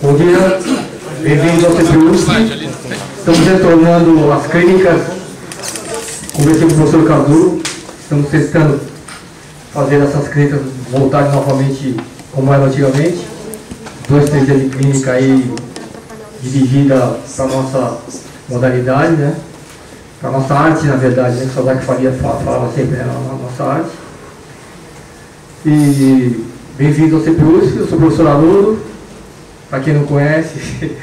Bom dia, bem-vindos ao CPUSP. Estamos retornando às clínicas. Conversei com o professor Cadu. Estamos tentando fazer essas clínicas voltarem novamente como era antigamente. 2, 3 dias de clínica aí dirigida para a nossa modalidade, né? Para a nossa arte, na verdade, né? O Salzac Faria falava sempre, né? A nossa arte. E bem-vindo ao CPUSP. Eu sou o professor Aluno. Para quem não conhece,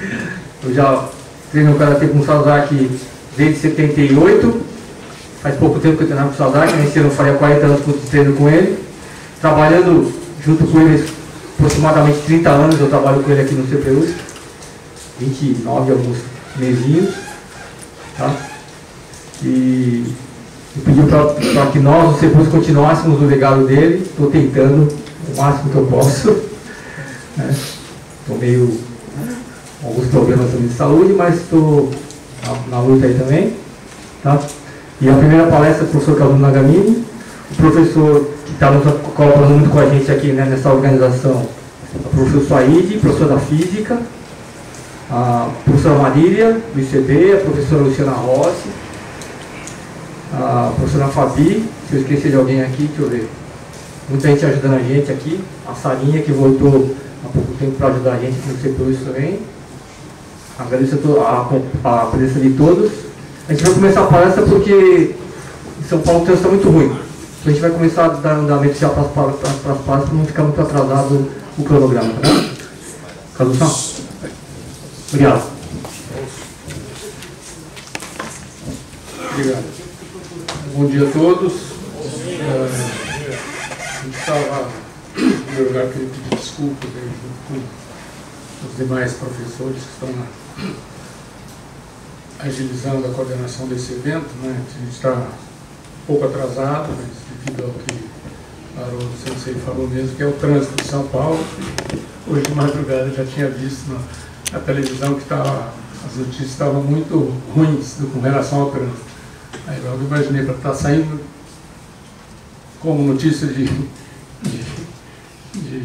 eu já treino o Karatê com o Salzac desde 78. Faz pouco tempo que eu treinava com o Salzac, nesse ano eu faria 40 anos que eu treino com ele. Trabalhando junto com ele aproximadamente 30 anos, eu trabalho com ele aqui no CPUSP. 29 alguns mesinhos. Tá? E pediu para que nós, o CPUSP, continuássemos o legado dele. Estou tentando o máximo que eu posso. Né? Estou meio com alguns problemas também de saúde, mas estou na luta aí também. Tá? E a primeira palestra do professor Cadu Nagamini, o professor que está colaborando muito com a gente aqui, né, nessa organização, o professor Suaide, professor da Física, a professora Marília, do ICB, a professora Luciana Rossi, a professora Fabi, se eu esquecer de alguém aqui, deixa eu ver. Muita gente ajudando a gente aqui, a Sarinha, que voltou há pouco tempo para ajudar a gente aqui no CPUSP também. Agradeço a presença de todos. A gente vai começar a palestra porque em São Paulo o trânsito está muito ruim. Então a gente vai começar a dar andamento já para as palestras para não ficar muito atrasado o cronograma, tá bom? Tradução? Obrigado. Obrigado. Bom dia a todos. A gente estava, em primeiro lugar, queria pedir desculpas aí, junto com os demais professores que estão agilizando a coordenação desse evento, né? A gente está um pouco atrasado, mas devido ao que o Haroldo Sensei falou mesmo, que é o trânsito de São Paulo. Hoje de madrugada já tinha visto na televisão que as notícias estavam muito ruins com relação ao trânsito. Aí logo imaginei para estar saindo como notícia de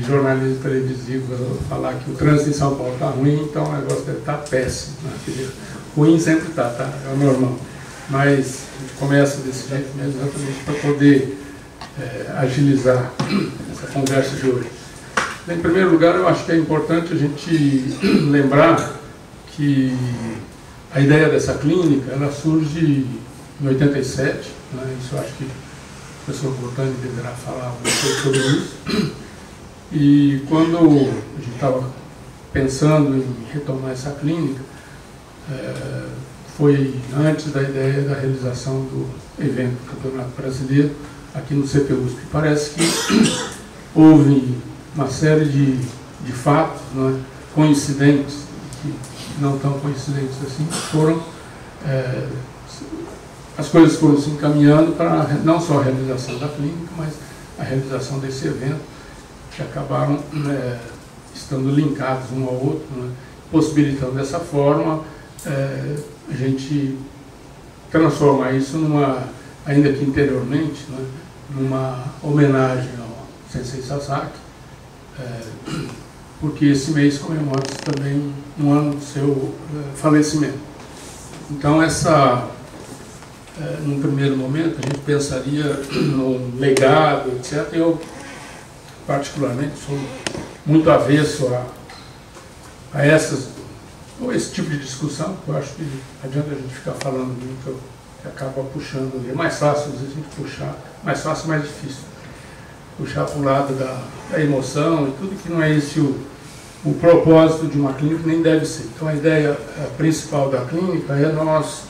jornalismo televisivo falar que o trânsito em São Paulo está ruim, então o negócio deve estar péssimo. Né? Ruim sempre está, tá? É o normal. Mas a gente começa desse jeito mesmo exatamente para poder agilizar essa conversa de hoje. Em primeiro lugar, eu acho que é importante a gente lembrar que a ideia dessa clínica ela surge em 87, né? Isso eu acho que o professor Botani deverá falar alguma coisa sobre isso. E quando a gente estava pensando em retomar essa clínica, foi antes da ideia da realização do evento do Campeonato Brasileiro aqui no CPUSP. Parece que houve uma série de fatos, né, coincidentes, que não tão coincidentes assim, as coisas foram se encaminhando para não só a realização da clínica, mas a realização desse evento, que acabaram estando linkados um ao outro, né, possibilitando dessa forma a gente transformar isso ainda que interiormente, né, numa homenagem ao Sensei Sasaki, porque esse mês comemora-se também um ano do seu falecimento. Então num primeiro momento, a gente pensaria num legado, etc. Eu, particularmente, sou muito avesso a esse tipo de discussão, porque eu acho que adianta a gente ficar falando muito, que acaba puxando. É mais fácil, às vezes, a gente puxar, mais fácil, mais difícil. Puxar para o lado da emoção e tudo que não é esse o propósito de uma clínica, nem deve ser. Então, a ideia principal da clínica é nós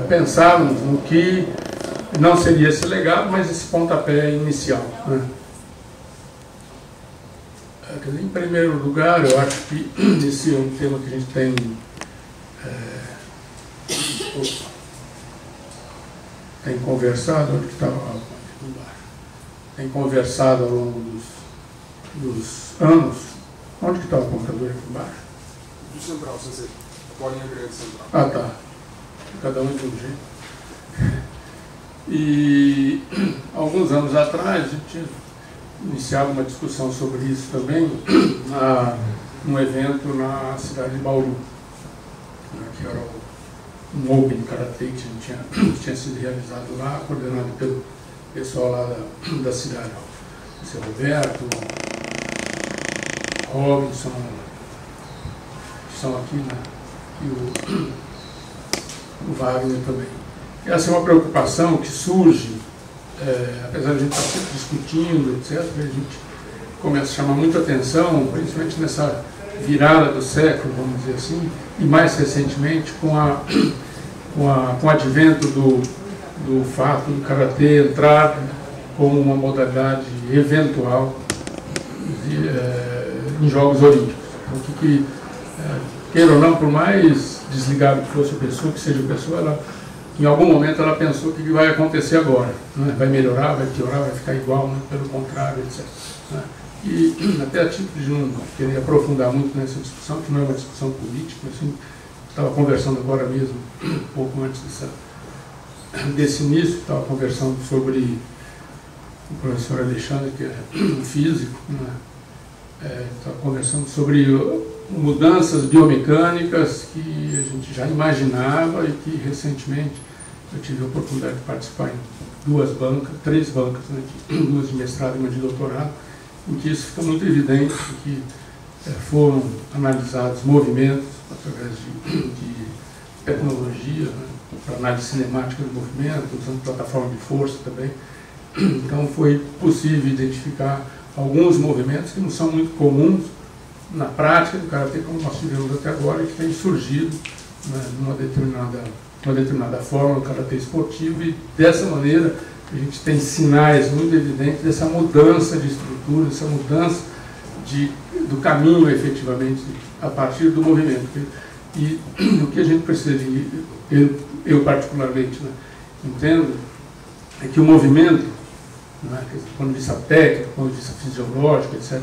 pensarmos no que não seria esse legado, mas esse pontapé inicial. Né? Em primeiro lugar, eu acho que esse é um tema que a gente tem conversado, onde que estava? Tem conversado ao longo dos anos. Onde que está o computador aqui embaixo? Do central, Sensei. A bolinha grande central. Ah, tá. Cada um de um jeito. E alguns anos atrás a gente tinha iniciado uma discussão sobre isso também num evento na cidade de Bauru, né, que era um Open de Karatê que tinha sido realizado lá, coordenado pelo pessoal lá da cidade. O seu Roberto, Robinson, que são aqui, né, e o Wagner também. Essa é uma preocupação que surge, apesar de a gente estar sempre discutindo, etc., a gente começa a chamar muita atenção, principalmente nessa virada do século, vamos dizer assim, e mais recentemente com o advento do fato do Karatê entrar como uma modalidade eventual em Jogos Olímpicos. Então, queira ou não, por mais desligado que fosse a pessoa, que seja a pessoa, ela, em algum momento ela pensou que vai acontecer agora, né? Vai melhorar, vai piorar, vai ficar igual, né? Pelo contrário, etc., né? E até a título de não querer aprofundar muito nessa discussão, que não é uma discussão política, assim, estava conversando agora mesmo, um pouco antes desse início, estava conversando sobre o professor Alexandre, que é um físico, né? Estava conversando sobre mudanças biomecânicas que a gente já imaginava e que recentemente eu tive a oportunidade de participar em três bancas, né? Duas de mestrado e uma de doutorado, em que isso fica muito evidente, que foram analisados movimentos através de tecnologia, né, para análise cinemática do movimento, usando plataforma de força também. Então foi possível identificar alguns movimentos que não são muito comuns na prática do Karatê, como nós tivemos até agora, e que tem surgido, né, numa determinada forma no Karatê esportivo, e dessa maneira a gente tem sinais muito evidentes dessa mudança de estrutura, dessa mudança do caminho, efetivamente, a partir do movimento. E o que a gente precisa, eu particularmente, né, entendo, é que o movimento, né, do ponto de vista técnico, do ponto de vista fisiológico, etc.,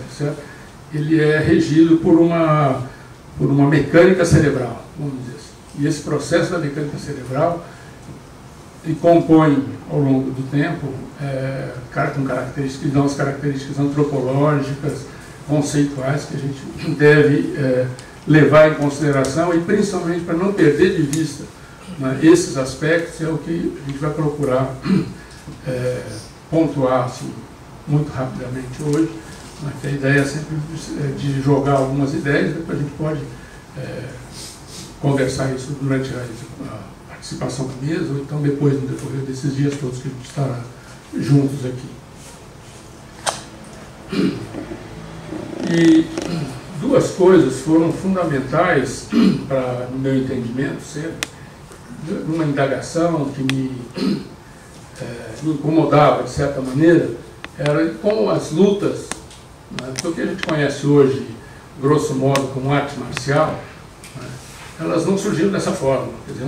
ele é regido por uma mecânica cerebral, vamos dizer assim. E esse processo da mecânica cerebral e compõe, ao longo do tempo, com características, que dão as características antropológicas, conceituais, que a gente deve levar em consideração, e principalmente para não perder de vista, né, esses aspectos, é o que a gente vai procurar pontuar assim, muito rapidamente hoje, né, que a ideia é sempre de jogar algumas ideias, depois a gente pode conversar isso durante a participação da mesa, ou então depois, no decorrer desses dias todos que a gente estará juntos aqui. E duas coisas foram fundamentais para, no meu entendimento, sempre, uma indagação que me incomodava, de certa maneira, era como as lutas, né, o que a gente conhece hoje, grosso modo, como arte marcial, né, elas não surgiram dessa forma. Quer dizer,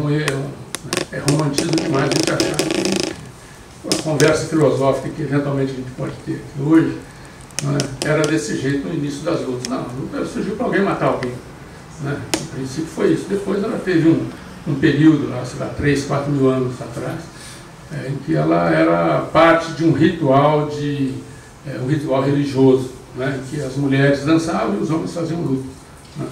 é romantismo demais a gente achar que a conversa filosófica que eventualmente a gente pode ter aqui hoje, né, era desse jeito no início das lutas. Não, a luta surgiu para alguém matar alguém, né? No princípio foi isso. Depois ela teve um período, lá, sei lá, 3, 4 mil anos atrás, em que ela era parte de um ritual religioso, né, em que as mulheres dançavam e os homens faziam luta, né?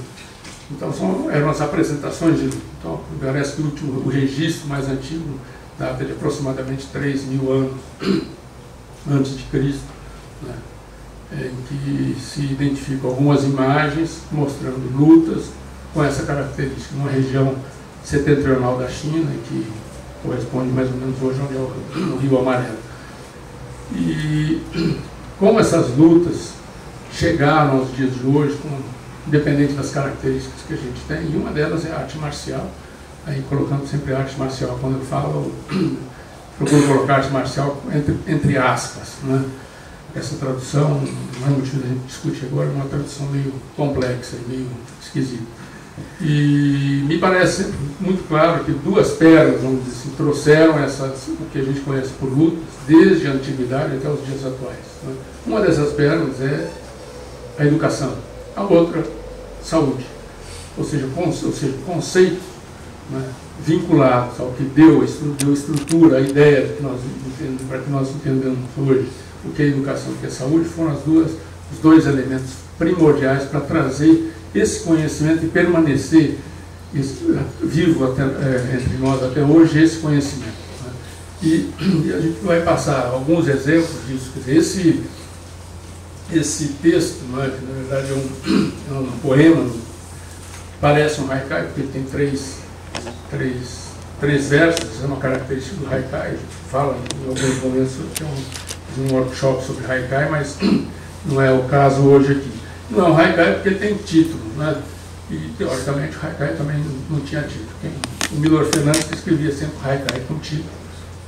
Então eram as apresentações de luta. Então parece que o registro mais antigo data de aproximadamente 3 mil anos antes de Cristo, né, em que se identificam algumas imagens mostrando lutas com essa característica, numa região setentrional da China, que corresponde mais ou menos hoje onde é o Rio Amarelo. E como essas lutas chegaram aos dias de hoje, independente das características que a gente tem, e uma delas é a arte marcial, aí colocando sempre arte marcial, quando eu falo, procuro colocar arte marcial entre aspas, né? Essa tradução, não é motivo da gente discutir agora, é uma tradução meio complexa, meio esquisita. E me parece muito claro que duas pernas, vamos dizer assim, trouxeram o que a gente conhece por lutas, desde a antiguidade até os dias atuais, né? Uma dessas pernas é a educação, a outra, saúde. Ou seja, conceitos, né, vinculados ao que deu estrutura, a ideia para que nós entendamos hoje o que é educação e o que é saúde, foram os dois elementos primordiais para trazer esse conhecimento e permanecer vivo entre nós até hoje, esse conhecimento. Né? E a gente vai passar alguns exemplos disso. Quer dizer, esse texto, não é, que na verdade é um poema, parece um haikai, porque tem três versos, é uma característica do haikai. Fala em alguns momentos que um workshop sobre haikai, mas não é o caso hoje aqui. Não é um haikai porque tem título, né? E teoricamente o haikai também não tinha título. O Milor Fernandes escrevia sempre o haikai com título.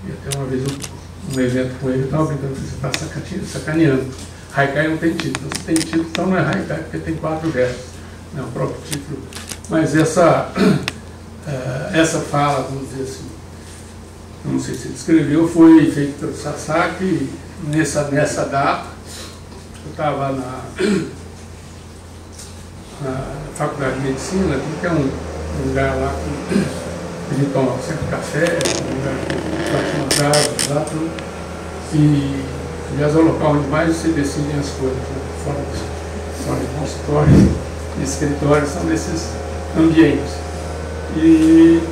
E até uma vez um evento com ele, eu estava brincando, você está sacaneando. Haikai não tem título. Se tem título, então não é haikai, porque tem 4 versos. Não é o próprio título. Mas essa fala, vamos dizer assim, não sei se ele escreveu, foi feita pelo Sasaki nessa data. Eu estava na Faculdade de Medicina, que é um lugar lá que a gente toma sempre café, um lugar que bate umas árvores lá, tudo. E, aliás, é o local onde mais se decidem as coisas, né? Fora de consultório e escritório, são nesses ambientes. E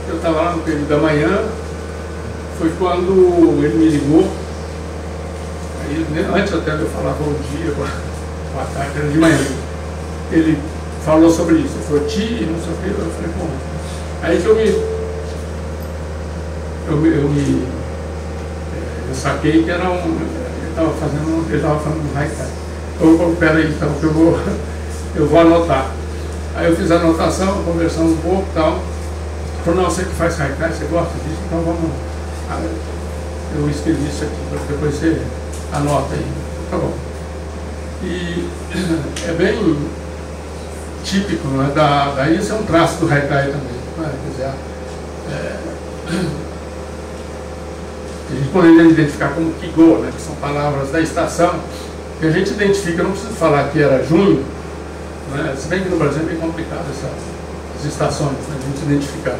eu estava lá no período da manhã, foi quando ele me ligou. Aí, antes até de eu falar bom dia, boa tarde, era de manhã. Ele falou sobre isso, ele falou, não sei o que, eu falei, bom. Aí que eu saquei que era ele estava falando um haikai. Eu falei, peraí, então, que eu vou anotar. Aí eu fiz a anotação, conversamos um pouco e tal. Ele falou, não, você que faz haikai, você gosta disso, então vamos. Aí eu escrevi isso aqui, depois você anota aí. Tá bom. E é bem típico, né? Daí isso é um traço do haikai também. Né? Quer dizer, a gente poderia identificar como kigo, né? Que são palavras da estação, que a gente identifica, eu não preciso falar que era junho, né? Se bem que no Brasil é bem complicado essas estações, né? A gente identificar.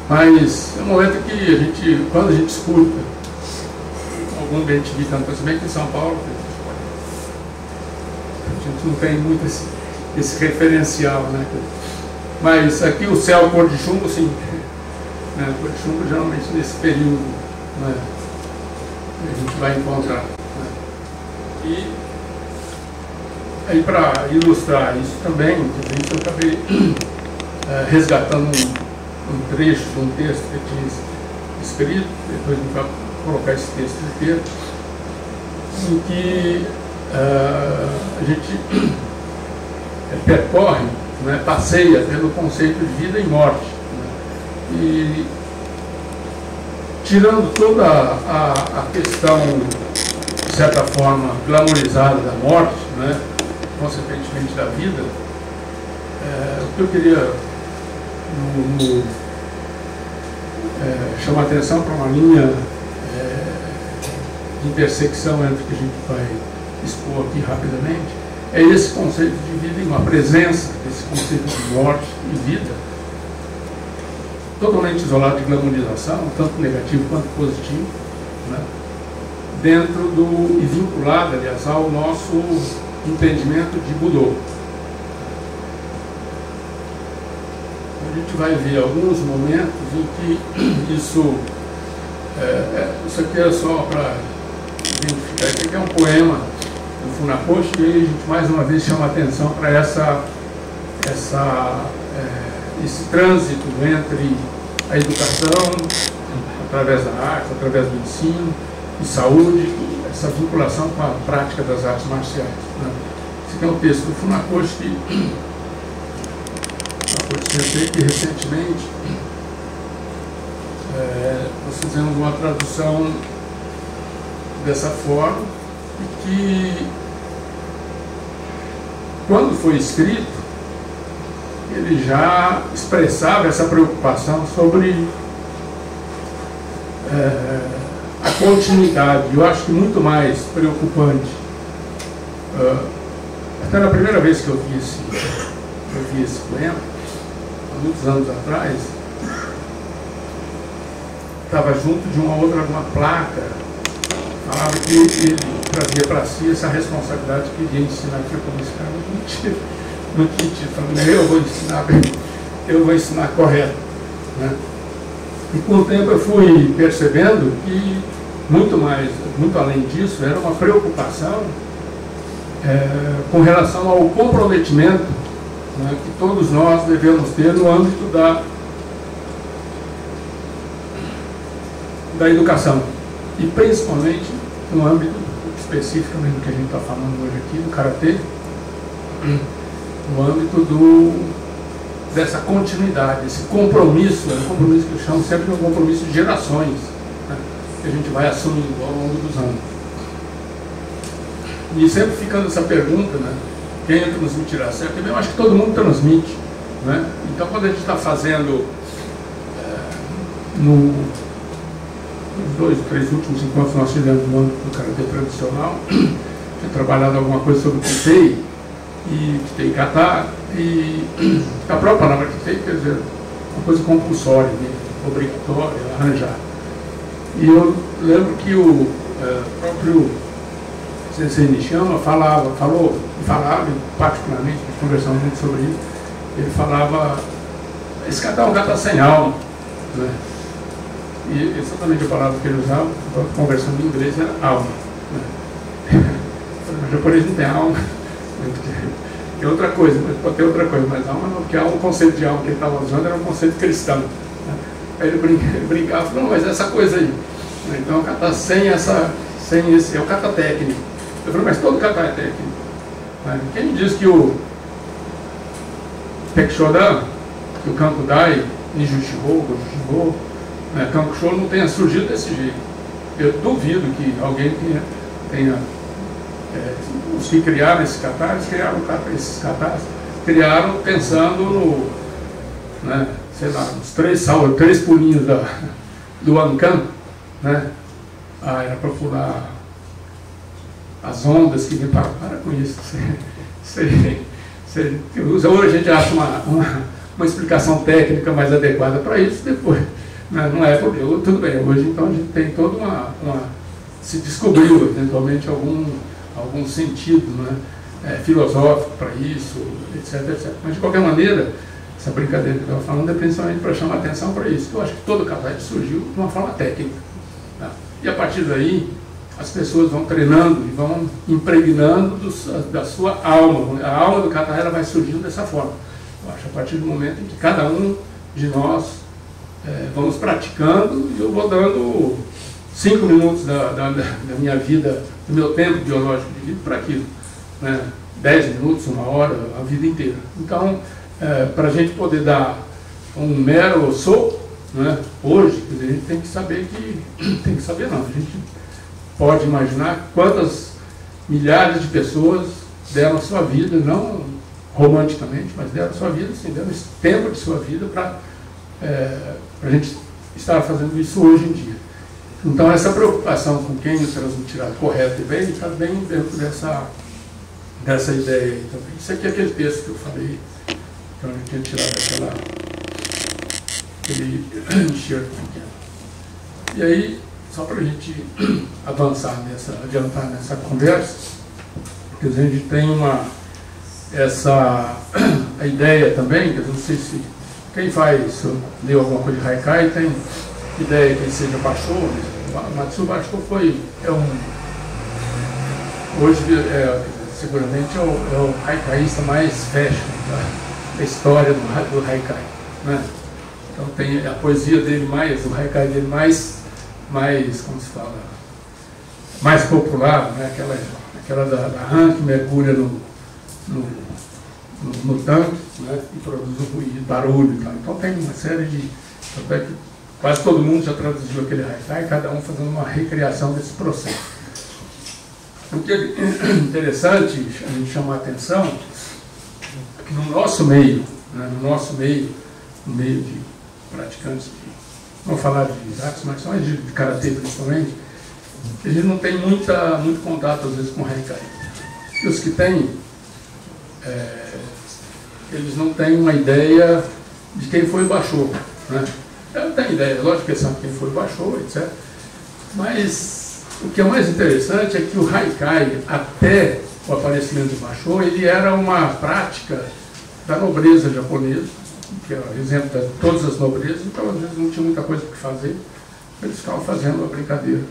Mas é um momento que quando a gente escuta algum identificando, se bem que em São Paulo, a gente não tem muito esse referencial, né? Mas aqui o céu cor de chumbo, sim, né? Cor de chumbo geralmente nesse período, né? A gente vai encontrar, né? E aí, para ilustrar isso também, eu acabei resgatando um trecho de um texto que eu tinha escrito, depois a gente vai colocar esse texto inteiro, em que a gente percorre, né, passeia pelo conceito de vida e morte, né, e tirando toda a questão, de certa forma, glamorizada da morte, né, consequentemente da vida, o que eu queria chamar a atenção para uma linha de intersecção entre o que a gente vai expor aqui rapidamente, é esse conceito de vida e uma presença desse conceito de morte e vida, totalmente isolado de glamorização, tanto negativo quanto positivo, né, dentro e vinculado, aliás, ao nosso entendimento de Budô. A gente vai ver alguns momentos em que isso aqui é só para identificar, isso aqui é um poema do Funakoshi, e aí a gente mais uma vez chama a atenção para esse trânsito entre a educação, através da arte, através do ensino e saúde, essa vinculação com a prática das artes marciais, né? Esse aqui é um texto do Funakoshi que recentemente nós fizemos uma tradução dessa forma, e que quando foi escrito ele já expressava essa preocupação sobre a continuidade. Eu acho que muito mais preocupante, até na primeira vez que eu vi esse poema, há muitos anos atrás, estava junto de uma placa, falava que ele trazia para si essa responsabilidade que queria ensinar aquilo como esse cara. Mentira. muito metido, falando, eu vou ensinar bem, eu vou ensinar correto, né? E com o tempo eu fui percebendo que muito além disso, era uma preocupação com relação ao comprometimento, né, que todos nós devemos ter no âmbito da educação, e principalmente no âmbito especificamente do que a gente está falando hoje aqui, do Karatê, no âmbito dessa continuidade, esse compromisso, é um compromisso que eu chamo sempre de um compromisso de gerações, né, que a gente vai assumindo ao longo dos anos. E sempre ficando essa pergunta, né, quem transmitirá certo? Eu acho que todo mundo transmite, né? Então, quando a gente está fazendo nos 2 ou 3 últimos encontros que nós fizemos no âmbito do Karatê tradicional, tinha trabalhado alguma coisa sobre Kitei e Kitei Kata, e a própria palavra Kitei quer dizer uma coisa compulsória, né? Obrigatória, arranjar. E eu lembro que o próprio Sensei Nishiyama falava, particularmente, conversamos muito sobre isso, ele falava, esse kata é um kata sem alma, né? E exatamente a palavra que ele usava, conversando em inglês, era alma, né? O japonês não tem alma, tem outra coisa, mas pode ter outra coisa, mas alma não, porque o conceito de alma que ele estava usando era um conceito cristão, né? Aí ele brincava, falou, não, mas essa coisa aí, né? Então o kata sem esse, é o kata técnico. Eu falei, mas todo kata é técnico, né? Quem me diz que o Tekshodan, que o Kankudai, Nijushiho, Gojushiho, né, Kankusho não tenha surgido desse jeito. Eu duvido que alguém tenha os que criaram esses katas, criaram pensando no, né, sei lá, nos 3 pulinhos do Ankan, né? Era para pular as ondas que vêm para com isso. Hoje a gente acha uma explicação técnica mais adequada para isso depois. Não é porque tudo bem, hoje então a gente tem toda se descobriu eventualmente algum sentido, né, filosófico para isso, etc, etc. Mas de qualquer maneira, essa brincadeira que eu estava falando é principalmente para chamar atenção para isso, que eu acho que todo kata surgiu de uma forma técnica, tá? E a partir daí as pessoas vão treinando e vão impregnando da sua alma. A alma do kata ela vai surgindo dessa forma. Eu acho, a partir do momento em que cada um de nós vamos praticando, e eu vou dando 5 minutos da minha vida, do meu tempo biológico de vida para aquilo, né? 10 minutos, 1 hora, a vida inteira. Então, para a gente poder dar um mero soco, né, hoje, quer dizer, a gente tem que saber a gente pode imaginar quantas milhares de pessoas deram a sua vida, não romanticamente, mas deram a sua vida, assim, deram esse tempo de sua vida para a gente estar fazendo isso hoje em dia. Então, essa preocupação com quem o transmitirá correto e bem, está bem dentro dessa ideia aí também. Isso aqui é aquele texto que eu falei, que eu tinha tirado aquele enxerto pequeno. E aí, só para a gente adiantar nessa conversa, porque a gente tem a ideia também, que eu não sei se quem leu alguma coisa de Haikai tem ideia que ele seja Basho. Matsu Basho hoje seguramente é o haikaísta mais fashion da história do Haikai, né? Então tem a poesia dele o Haikai dele mais, como se fala, mais popular, né? Aquela da rã que mergulha no tanque, né? E produz um ruído, barulho e tal. Então tem uma série de... Quase todo mundo já traduziu aquele Haikai, cada um fazendo uma recriação desse processo. O que é interessante a gente chamar a atenção é que no nosso meio, né, no meio de praticantes, vamos falar de artes marciais, de karatê principalmente, a gente não tem muito contato às vezes com o Haikai. E os que têm, eles não têm uma ideia de quem foi o Basho, né? Eu tenho ideia, lógico que eles sabem quem foi o Basho, etc. Mas o que é mais interessante é que o Haikai, até o aparecimento do Basho, ele era uma prática da nobreza japonesa, que é o exemplo de todas as nobrezas, então às vezes não tinha muita coisa para fazer, eles ficavam fazendo uma brincadeira.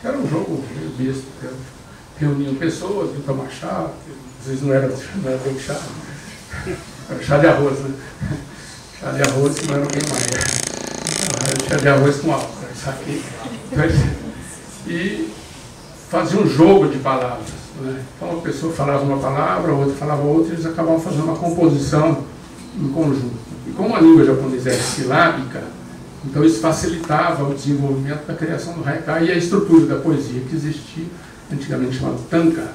Era um jogo meio besta, reuniam pessoas, iam tomar chá, às vezes não era bem chá, era chá de arroz, né? Chá de arroz que não era bem mais. Era chá de arroz com álcool, isso aqui. E fazia um jogo de palavras, né? Então uma pessoa falava uma palavra, a outra falava outra, e eles acabavam fazendo uma composição em conjunto. E como a língua japonesa era silábica, então isso facilitava o desenvolvimento da criação do haikai e a estrutura da poesia que existia, antigamente chamada tanka.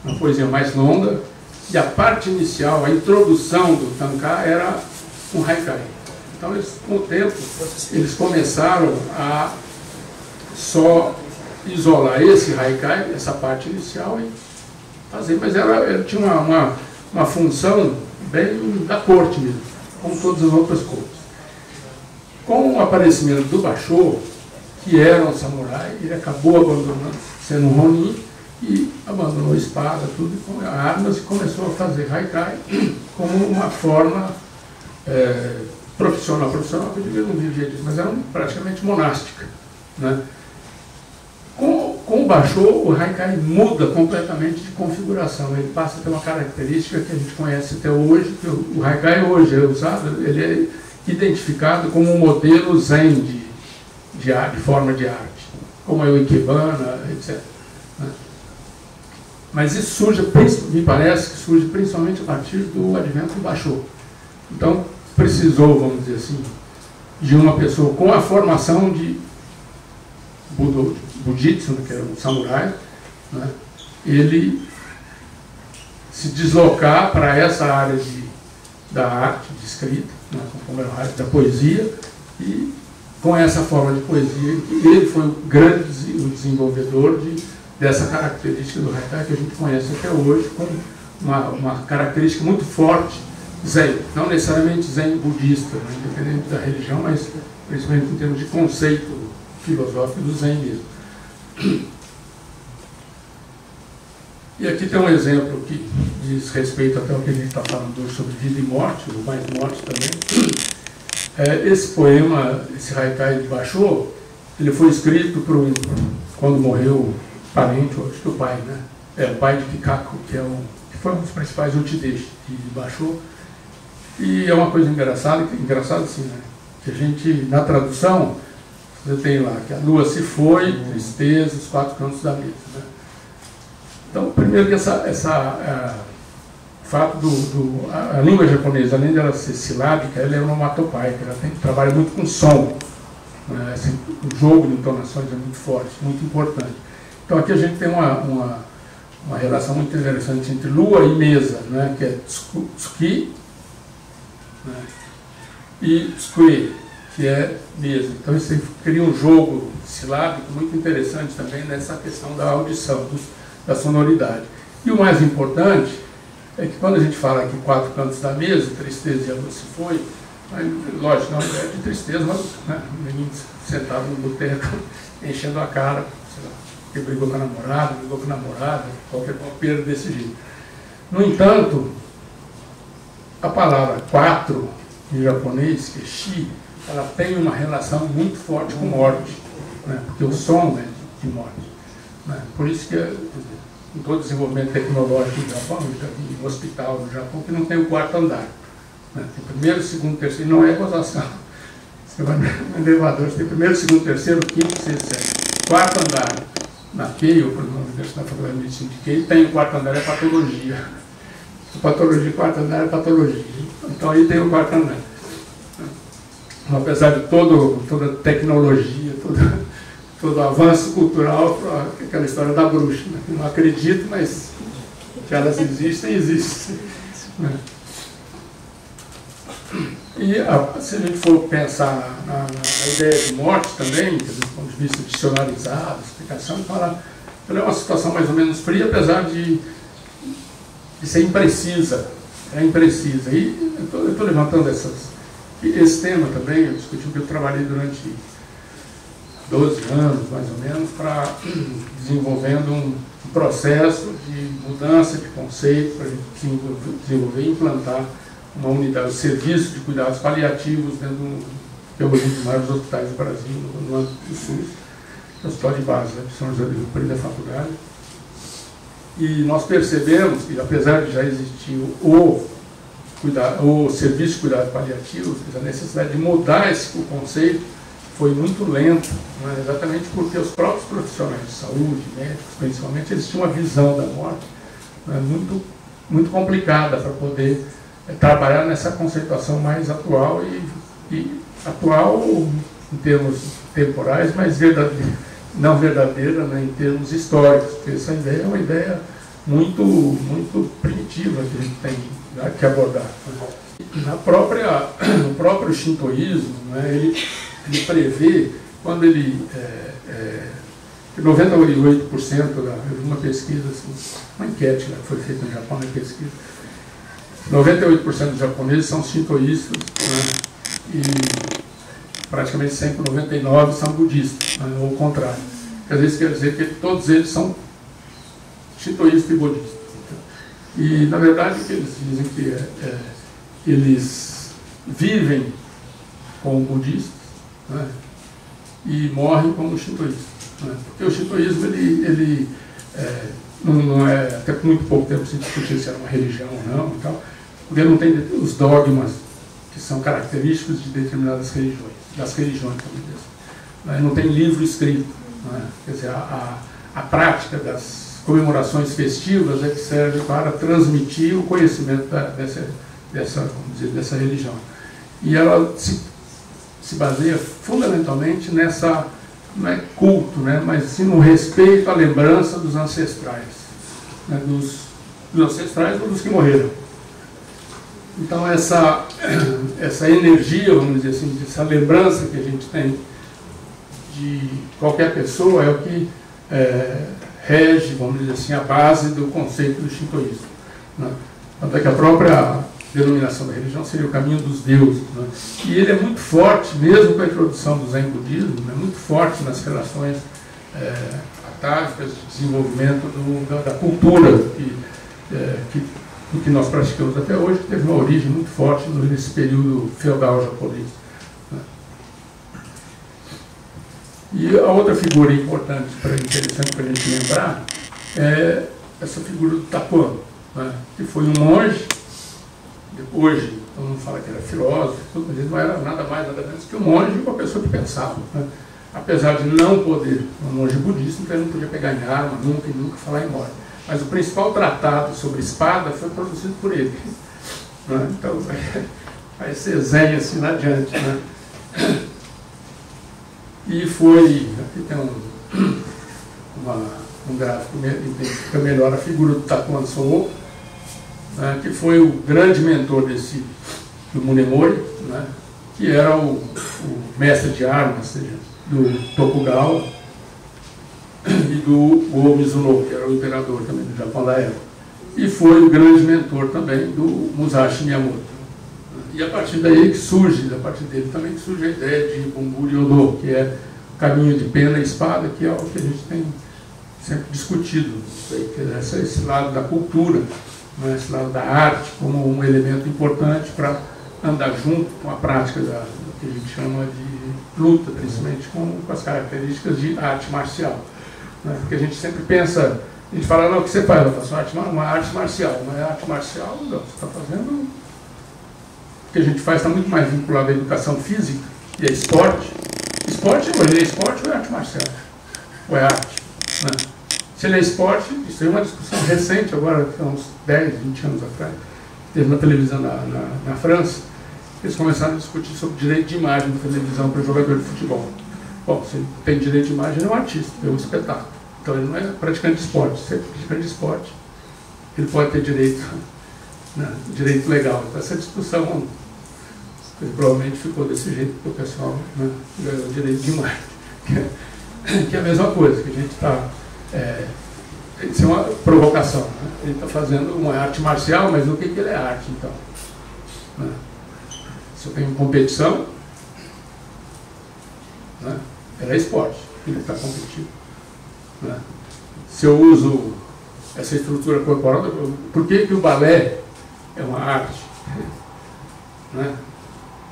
Uma poesia mais longa, e a parte inicial, a introdução do tanka era um haikai. Então, eles, com o tempo, eles começaram a só isolar esse haikai, essa parte inicial, e fazer, mas ele tinha uma função bem da corte mesmo, como todas as outras cortes. Com o aparecimento do Basho, que era um samurai, ele acabou abandonando, sendo um ronin, e abandonou a espada, tudo, com armas, e começou a fazer haikai como uma forma profissional, que eu diria, não vivia disso, mas era praticamente monástica, né? Com o Basho, o haikai muda completamente de configuração, ele passa a ter uma característica que a gente conhece até hoje, que o haikai hoje é usado, ele é identificado como um modelo zen de forma de arte, como é o ikebana, etc. Né? Mas isso surge, me parece que surge principalmente a partir do advento do Basho. Então, precisou, vamos dizer assim, de uma pessoa com a formação de Bujitsu, que era um samurai, né? Ele se deslocar para essa área da arte, de escrita, né? Como era a arte da poesia, e com essa forma de poesia, ele foi o grande desenvolvedor dessa característica do haikai que a gente conhece até hoje, com uma característica muito forte zen, não necessariamente zen budista, né? Independente da religião, mas principalmente em termos de conceito filosófico do zen mesmo. E aqui tem um exemplo que diz respeito até ao que a gente está falando hoje sobre vida e morte, o mais morte também. Esse poema, esse haikai de Basho, ele foi escrito quando morreu o parente, acho que o pai, né? O pai de Kikaku, que foi um dos principais uchideshi de Basho. E é uma coisa engraçada assim, né? Que a gente, na tradução, você tem lá que a lua se foi, tristeza, os quatro cantos da mesa, né? Então, primeiro que o fato a língua japonesa, além de ela ser silábica, ela é onomatopaica, ela trabalha muito com som, né? Assim, o jogo de entonações é muito forte, muito importante. Então aqui a gente tem uma relação muito interessante entre lua e mesa, né? Que é tsuki, né? E tsukue, que é mesa. Então isso cria um jogo silábico muito interessante também nessa questão da audição, da sonoridade. E o mais importante é que quando a gente fala aqui quatro cantos da mesa, tristeza e a lua se foi, lógico, não é de tristeza, mas né, um menino sentado no boteco, enchendo a cara, sei lá, que brigou com a namorada, qualquer perda desse jeito. No entanto, a palavra quatro, em japonês, que é shi, ela tem uma relação muito forte com morte, né, porque o som é de morte. Né, por isso que em todo o desenvolvimento tecnológico do Japão, em hospital no Japão, que não tem o quarto andar. Né? Tem primeiro, segundo, terceiro, não é gozação. Você vai no elevador, você tem primeiro, segundo, terceiro, quinto, sexto, sétimo. Quarto andar, na Keio, por exemplo, na Faculdade de Medicina de Keio, tem o quarto andar, é patologia. Patologia, quarto andar é patologia. Então aí tem o quarto andar. Apesar de toda a tecnologia, todo o avanço cultural, aquela história da bruxa, né? Não acredito, mas que elas existem. Né? E se a gente for pensar na ideia de morte também, do ponto de vista dicionarizado, explicação, ela é uma situação mais ou menos fria, apesar de ser imprecisa. É imprecisa. E eu estou levantando esse tema também, eu discuti porque eu trabalhei durante 12 anos, mais ou menos, desenvolvendo processo de mudança de conceito para a gente desenvolver e implantar uma unidade de serviço de cuidados paliativos dentro que é um dos maiores hospitais do Brasil, no âmbito do SUS, o Hospital de Base de São José do Rio Preto da Faculdade. E nós percebemos que, apesar de já existir o serviço de cuidados paliativos, a necessidade de mudar o conceito foi muito lento, né? Exatamente porque os próprios profissionais de saúde, médicos principalmente, eles tinham uma visão da morte, né, muito complicada para poder trabalhar nessa conceituação mais atual e atual em termos temporais, mas não verdadeira, né, em termos históricos, porque essa ideia é uma ideia muito primitiva que a gente tem que abordar. No próprio shintoísmo, né, ele prevê, quando ele 98%, eu vi uma pesquisa, assim, uma enquete que foi feita no Japão, uma pesquisa, 98% dos japoneses são shintoístas, né, e praticamente 199% são budistas, né, ou o contrário. Às vezes quer dizer que todos eles são shintoístas e budistas. E, na verdade, o que eles dizem que eles vivem como budistas, né, e morrem como shintoístas. Né, porque o shintoísmo, ele não é, até por muito pouco tempo se discutir se era uma religião ou não, e tal, porque não tem os dogmas que são característicos de determinadas religiões, das religiões, né, não tem livro escrito. Né, quer dizer, a prática das comemorações festivas é que serve para transmitir o conhecimento dessa religião. E ela se baseia fundamentalmente nessa, não é culto, né, mas sim no respeito à lembrança dos ancestrais, né, dos ancestrais ou dos que morreram. Então essa energia, vamos dizer assim, essa lembrança que a gente tem de qualquer pessoa é o que rege, vamos dizer assim, a base do conceito do shintoísmo. Né? Tanto é que a própria denominação da religião seria o caminho dos deuses. Né? E ele é muito forte, mesmo com a introdução do Zen budismo, é muito forte nas relações atávicas de desenvolvimento da cultura do que nós praticamos até hoje, que teve uma origem muito forte nesse período feudal japonês. Né? E a outra figura importante, interessante para a gente lembrar, é essa figura do Takuan, né? Que foi um monge. Hoje, todo mundo fala que era filósofo, mas ele não era nada mais, nada menos que um monge e uma pessoa que pensava. Né? Apesar de não poder, um monge budista, então ele não podia pegar em arma, nunca falar em morte. Mas o principal tratado sobre espada foi produzido por ele. Né? Então, vai ser zen assim adiante. Né? E foi, aqui tem um gráfico que identifica melhor a figura do Takuan Sō, né, que foi o grande mentor do Munemori, né, que era o mestre de armas, ou seja, do Tokugawa e do Go Mizuno, que era o imperador também do Japão da época. E foi o grande mentor também do Musashi Miyamoto. E a partir daí que surge, a partir dele também que surge a ideia de Bunburi Odo, que é o caminho de pena e espada, que é o que a gente tem sempre discutido, esse lado da cultura, né, esse lado da arte como um elemento importante para andar junto com a prática do que a gente chama de luta, principalmente com as características de arte marcial. Né, porque a gente sempre pensa, a gente fala, não, o que você faz? Eu faço uma arte marcial, mas a arte marcial, não, você está fazendo... O que a gente faz está muito mais vinculado à educação física e a esporte. Esporte ou é arte marcial? Ou é arte? Né? Se ele é esporte, isso é uma discussão recente, agora, há uns 10, 20 anos atrás, teve na televisão na França, eles começaram a discutir sobre direito de imagem da televisão para o jogador de futebol. Bom, se ele tem direito de imagem, ele é um artista, é um espetáculo. Então ele não é praticante de esporte. Se ele é praticante de esporte, ele pode ter direito, né, direito legal. Então essa discussão provavelmente ficou desse jeito, porque o pessoal, né, ganhou direito de imagem. Que é a mesma coisa, que a gente está... isso é uma provocação. Né? Ele está fazendo uma arte marcial, mas o que ele é arte, então? Né? Se eu tenho competição, né, ela é esporte, ele está competindo. Né? Se eu uso essa estrutura corporal. Por que que o balé é uma arte? Né?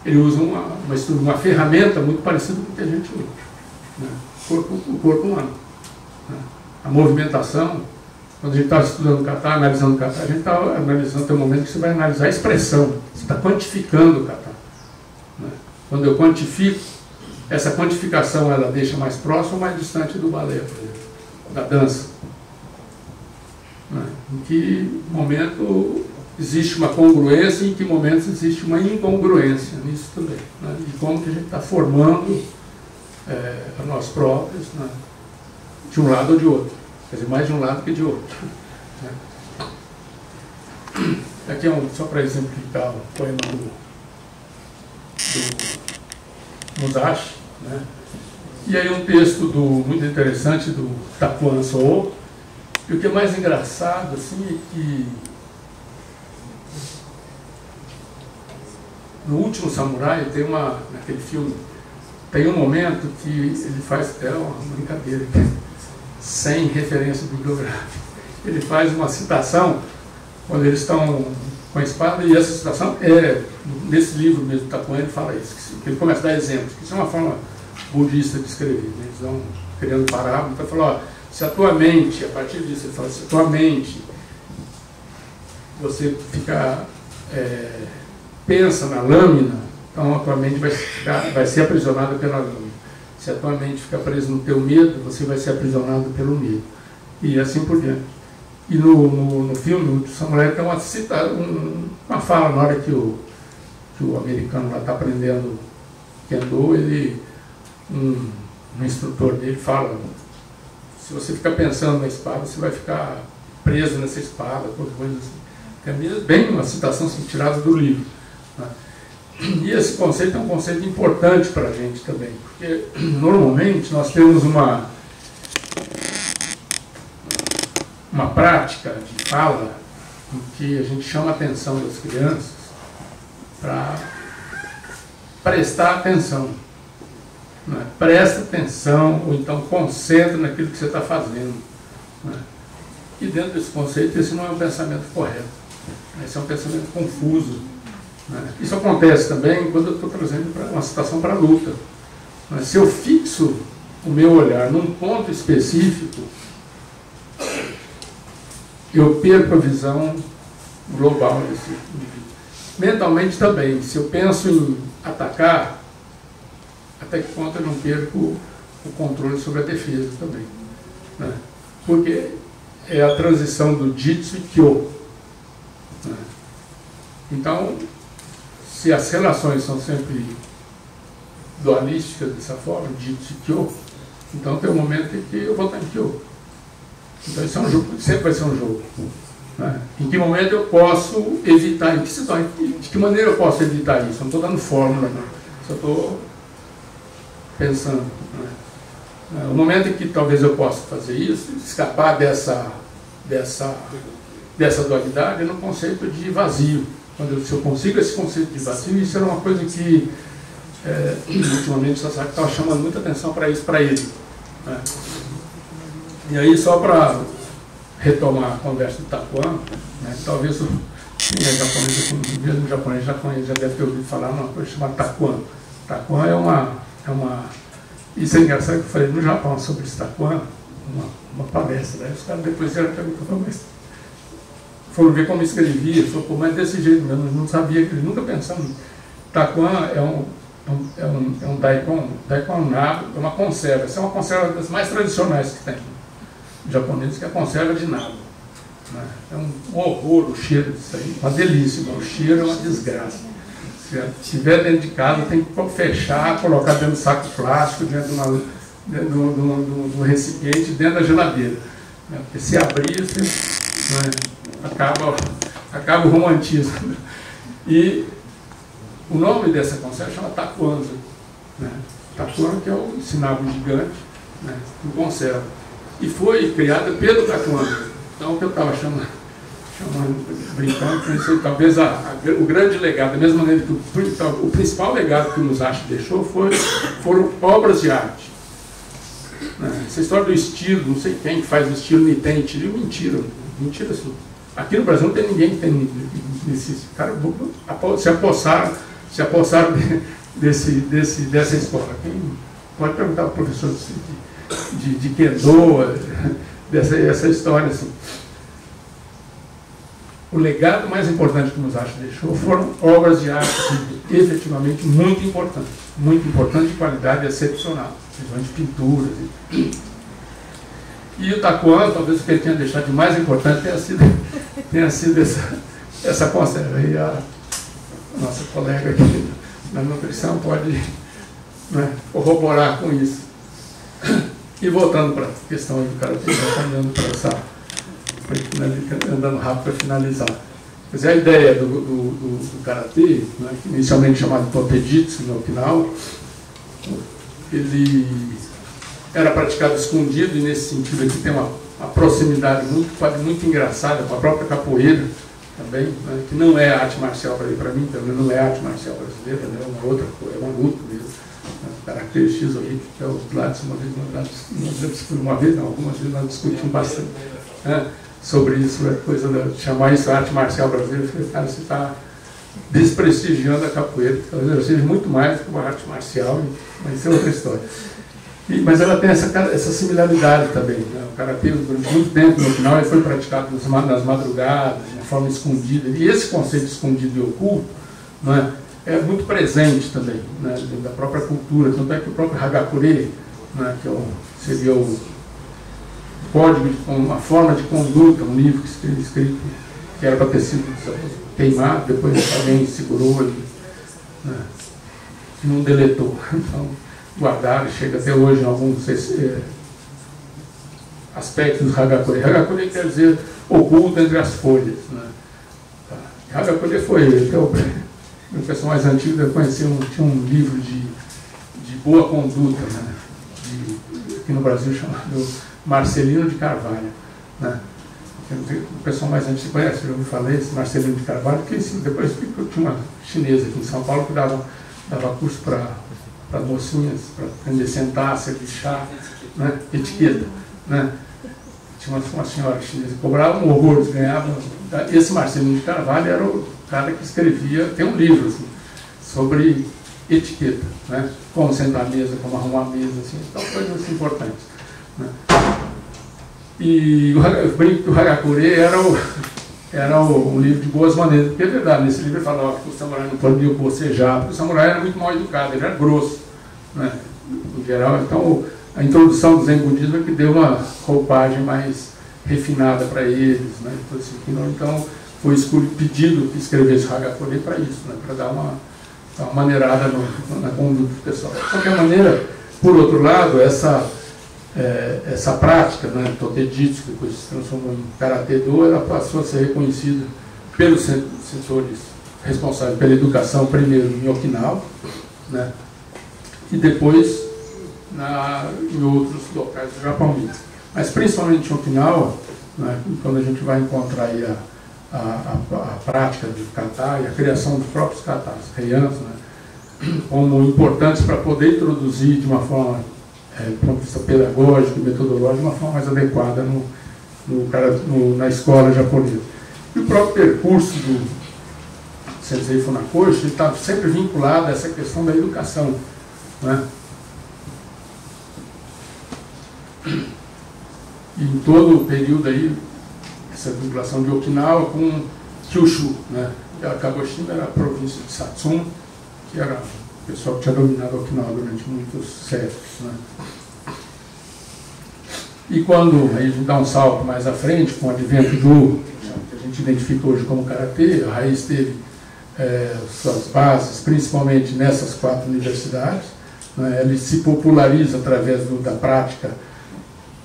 Ele usa uma ferramenta muito parecida com o que a gente usa, né? O corpo humano. Né? A movimentação, quando a gente estava estudando o kata, analisando o kata, a gente estava analisando, tem um momento que você vai analisar a expressão, você está quantificando o kata. Né? Quando eu quantifico, essa quantificação ela deixa mais próximo ou mais distante do balé, por exemplo, da dança. Né? Em que momento existe uma congruência e em que momentos existe uma incongruência nisso também. Né? E como que a gente está formando a nós próprios, né? De um lado ou de outro. Quer dizer, mais de um lado que de outro. Né? Aqui é só para exemplificar o poema do Musashi. Né? E aí um texto muito interessante do Takuan Soo. E o que é mais engraçado assim, é que no Último Samurai, naquele filme, tem um momento que ele faz até uma brincadeira, sem referência bibliográfica. Ele faz uma citação, quando eles estão com a espada, e essa citação nesse livro mesmo, Takuan, ele fala isso, que ele começa a dar exemplos, que isso é uma forma budista de escrever, né? Eles vão criando parábola, então fala, ó, se a tua mente, a partir disso ele fala, se a tua mente, você fica... pensa na lâmina, então a tua mente vai ser aprisionada pela lâmina. Se a tua mente ficar presa no teu medo, você vai ser aprisionado pelo medo. E assim por diante. E no filme, o Samurai tem uma fala, na hora que o americano lá está aprendendo Kendo, um instrutor dele fala, se você ficar pensando na espada, você vai ficar preso nessa espada, coisa assim. É bem uma citação assim, tirada do livro. Né? E esse conceito é um conceito importante para a gente também, porque normalmente nós temos uma prática de fala em que a gente chama a atenção das crianças para prestar atenção. Né? Presta atenção, ou então concentra naquilo que você está fazendo. Né? E dentro desse conceito, esse não é um pensamento correto. Esse é um pensamento confuso. Né? Isso acontece também quando eu estou trazendo uma situação para a luta. Né? Se eu fixo o meu olhar num ponto específico, eu perco a visão global desse indivíduo. Mentalmente também, se eu penso em atacar, até que ponto eu não perco o controle sobre a defesa também. Né? Porque é a transição do Jitsu e Kyo. Né? Então, se as relações são sempre dualísticas dessa forma, Jitsu e Kyo, então tem um momento em que eu vou estar em Kyo. Então isso é um jogo, sempre vai ser um jogo. Né? Em que momento eu posso evitar, de que maneira eu posso evitar isso? Eu não estou dando fórmula, não. Só estou pensando. Né? O momento em que talvez eu possa fazer isso, escapar dessa dualidade, é no conceito de vazio. Se eu consigo esse conceito de vazio, isso era uma coisa que ultimamente o Sasaki estava chamando muita atenção para isso, para ele. Né? E aí, só para retomar a conversa do Takuan, né, talvez quem é japonês, mesmo japonês já deve ter ouvido falar uma coisa chamada Takuan. Takuan é uma... Isso é engraçado que eu falei no Japão sobre esse Takuan, uma palestra. Aí os caras depois vieram perguntar, mas foram ver como escrevia, falou, pô, mas desse jeito mesmo, não sabia, que ele nunca pensava. Takuan é um daikon nabo, é uma conserva. Essa é uma conserva das mais tradicionais que tem. Japoneses, que é a conserva de nabo. Né? É um horror o cheiro disso aí, uma delícia, mas o cheiro é uma desgraça. Se estiver dentro de casa, tem que fechar, colocar dentro do saco plástico, dentro do recipiente, dentro da geladeira. Né? Porque se abrir, né, acaba o romantismo. E o nome dessa conserva chama Takuanza. Né? Takuan, que é o nabo gigante, né, que conserva. E foi criada pelo Takuan. Então, o que eu estava chamando, brincando, pensei, talvez o grande legado, da mesma maneira que o principal legado que o Musashi deixou foram obras de arte. Essa história do estilo, não sei quem que faz o estilo Niten Ichiryu, mentira. mentira assim. Aqui no Brasil não tem ninguém que tem esse cara, se apossaram dessa escola. Quem pode perguntar ao professor de Kendo, essa história assim. O legado mais importante que Musashi deixou foram obras de arte efetivamente muito importantes, de qualidade excepcional, principalmente pinturas. E o Takuan, talvez o que ele tenha deixado de mais importante tenha sido essa conserva. E a nossa colega aqui na nutrição pode, né, corroborar com isso. E voltando para a questão do karatê, andando rápido para finalizar. Quer dizer, a ideia do karatê, né, inicialmente chamado Totejitsu no Okinawa, ele era praticado escondido, e nesse sentido aqui tem uma proximidade muito engraçada com a própria capoeira também, né, que não é arte marcial para mim, também não é arte marcial brasileira, né, é uma outra coisa, é uma luta mesmo. Características horríveis, que é o Gladys, algumas vezes nós discutimos bastante, né, sobre isso, a coisa de chamar isso arte marcial brasileira. Eu falei, cara, você está desprestigiando a capoeira, que talvez seja muito mais que uma arte marcial, mas isso é outra história. Mas ela tem essa similaridade também, né? O karatê, durante muito tempo, no final, ele foi praticado nas madrugadas, de uma forma escondida, e esse conceito de escondido e oculto, né, é muito presente também, né, dentro da própria cultura. Tanto é que o próprio Hagakure, né, que seria o código, uma forma de conduta, um livro escrito que era para ter sido queimado, depois alguém segurou e, né, não deletou. Então, guardaram, chega até hoje em alguns aspectos do Hagakure. Hagakure quer dizer oculto entre as folhas, né. Hagakure foi, até o pessoal mais antigo deve conhecer, tinha um livro de boa conduta, né, aqui no Brasil, chamado Marcelino de Carvalho, né. O pessoal mais antigo conhece, eu falei, esse Marcelino de Carvalho, que depois tinha uma chinesa aqui em São Paulo que dava curso para mocinhas, para aprender a sentar, servir chá, né, etiqueta, né. Tinha uma senhora chinesa que cobrava um horror, eles ganhavam. Esse Marcelino de Carvalho era o cara que escrevia, tem um livro assim, sobre etiqueta, né, como sentar à mesa, como arrumar a mesa, assim, então, coisas importantes, né. E o brinco do Hagakure era um livro de boas maneiras, porque é verdade, nesse livro ele falava que o samurai não podia bocejar, porque o samurai era muito mal educado, ele era grosso, né, em geral. Então a introdução do Zen Budismo é que deu uma roupagem mais refinada para eles, né, então foi pedido que escrevesse o Hagakure para isso, né, para dar uma maneirada na conduta do pessoal. De qualquer maneira, por outro lado, essa prática, né, Totejitsu, que depois se transformou em Karatê-do, ela passou a ser reconhecida pelos setores responsáveis pela educação, primeiro em Okinawa, né, e depois em outros locais do Japão mesmo. Mas principalmente em Okinawa, né, quando a gente vai encontrar aí a prática de kata e a criação dos próprios katas, heians, né, como importantes para poder introduzir de uma forma, do ponto de vista pedagógico e metodológico, de uma forma mais adequada na escola japonesa. E o próprio percurso do Sensei Funakoshi está sempre vinculado a essa questão da educação, né? E em todo o período aí, essa vinculação de Okinawa com Kyushu, né? E a Kagoshima era a província de Satsuma, que era o pessoal que tinha dominado Okinawa durante muitos séculos, né? E quando a gente dá um salto mais à frente, com o advento do que a gente identifica hoje como Karatê, a raiz teve suas bases principalmente nessas 4 universidades, né? Ele se populariza através da prática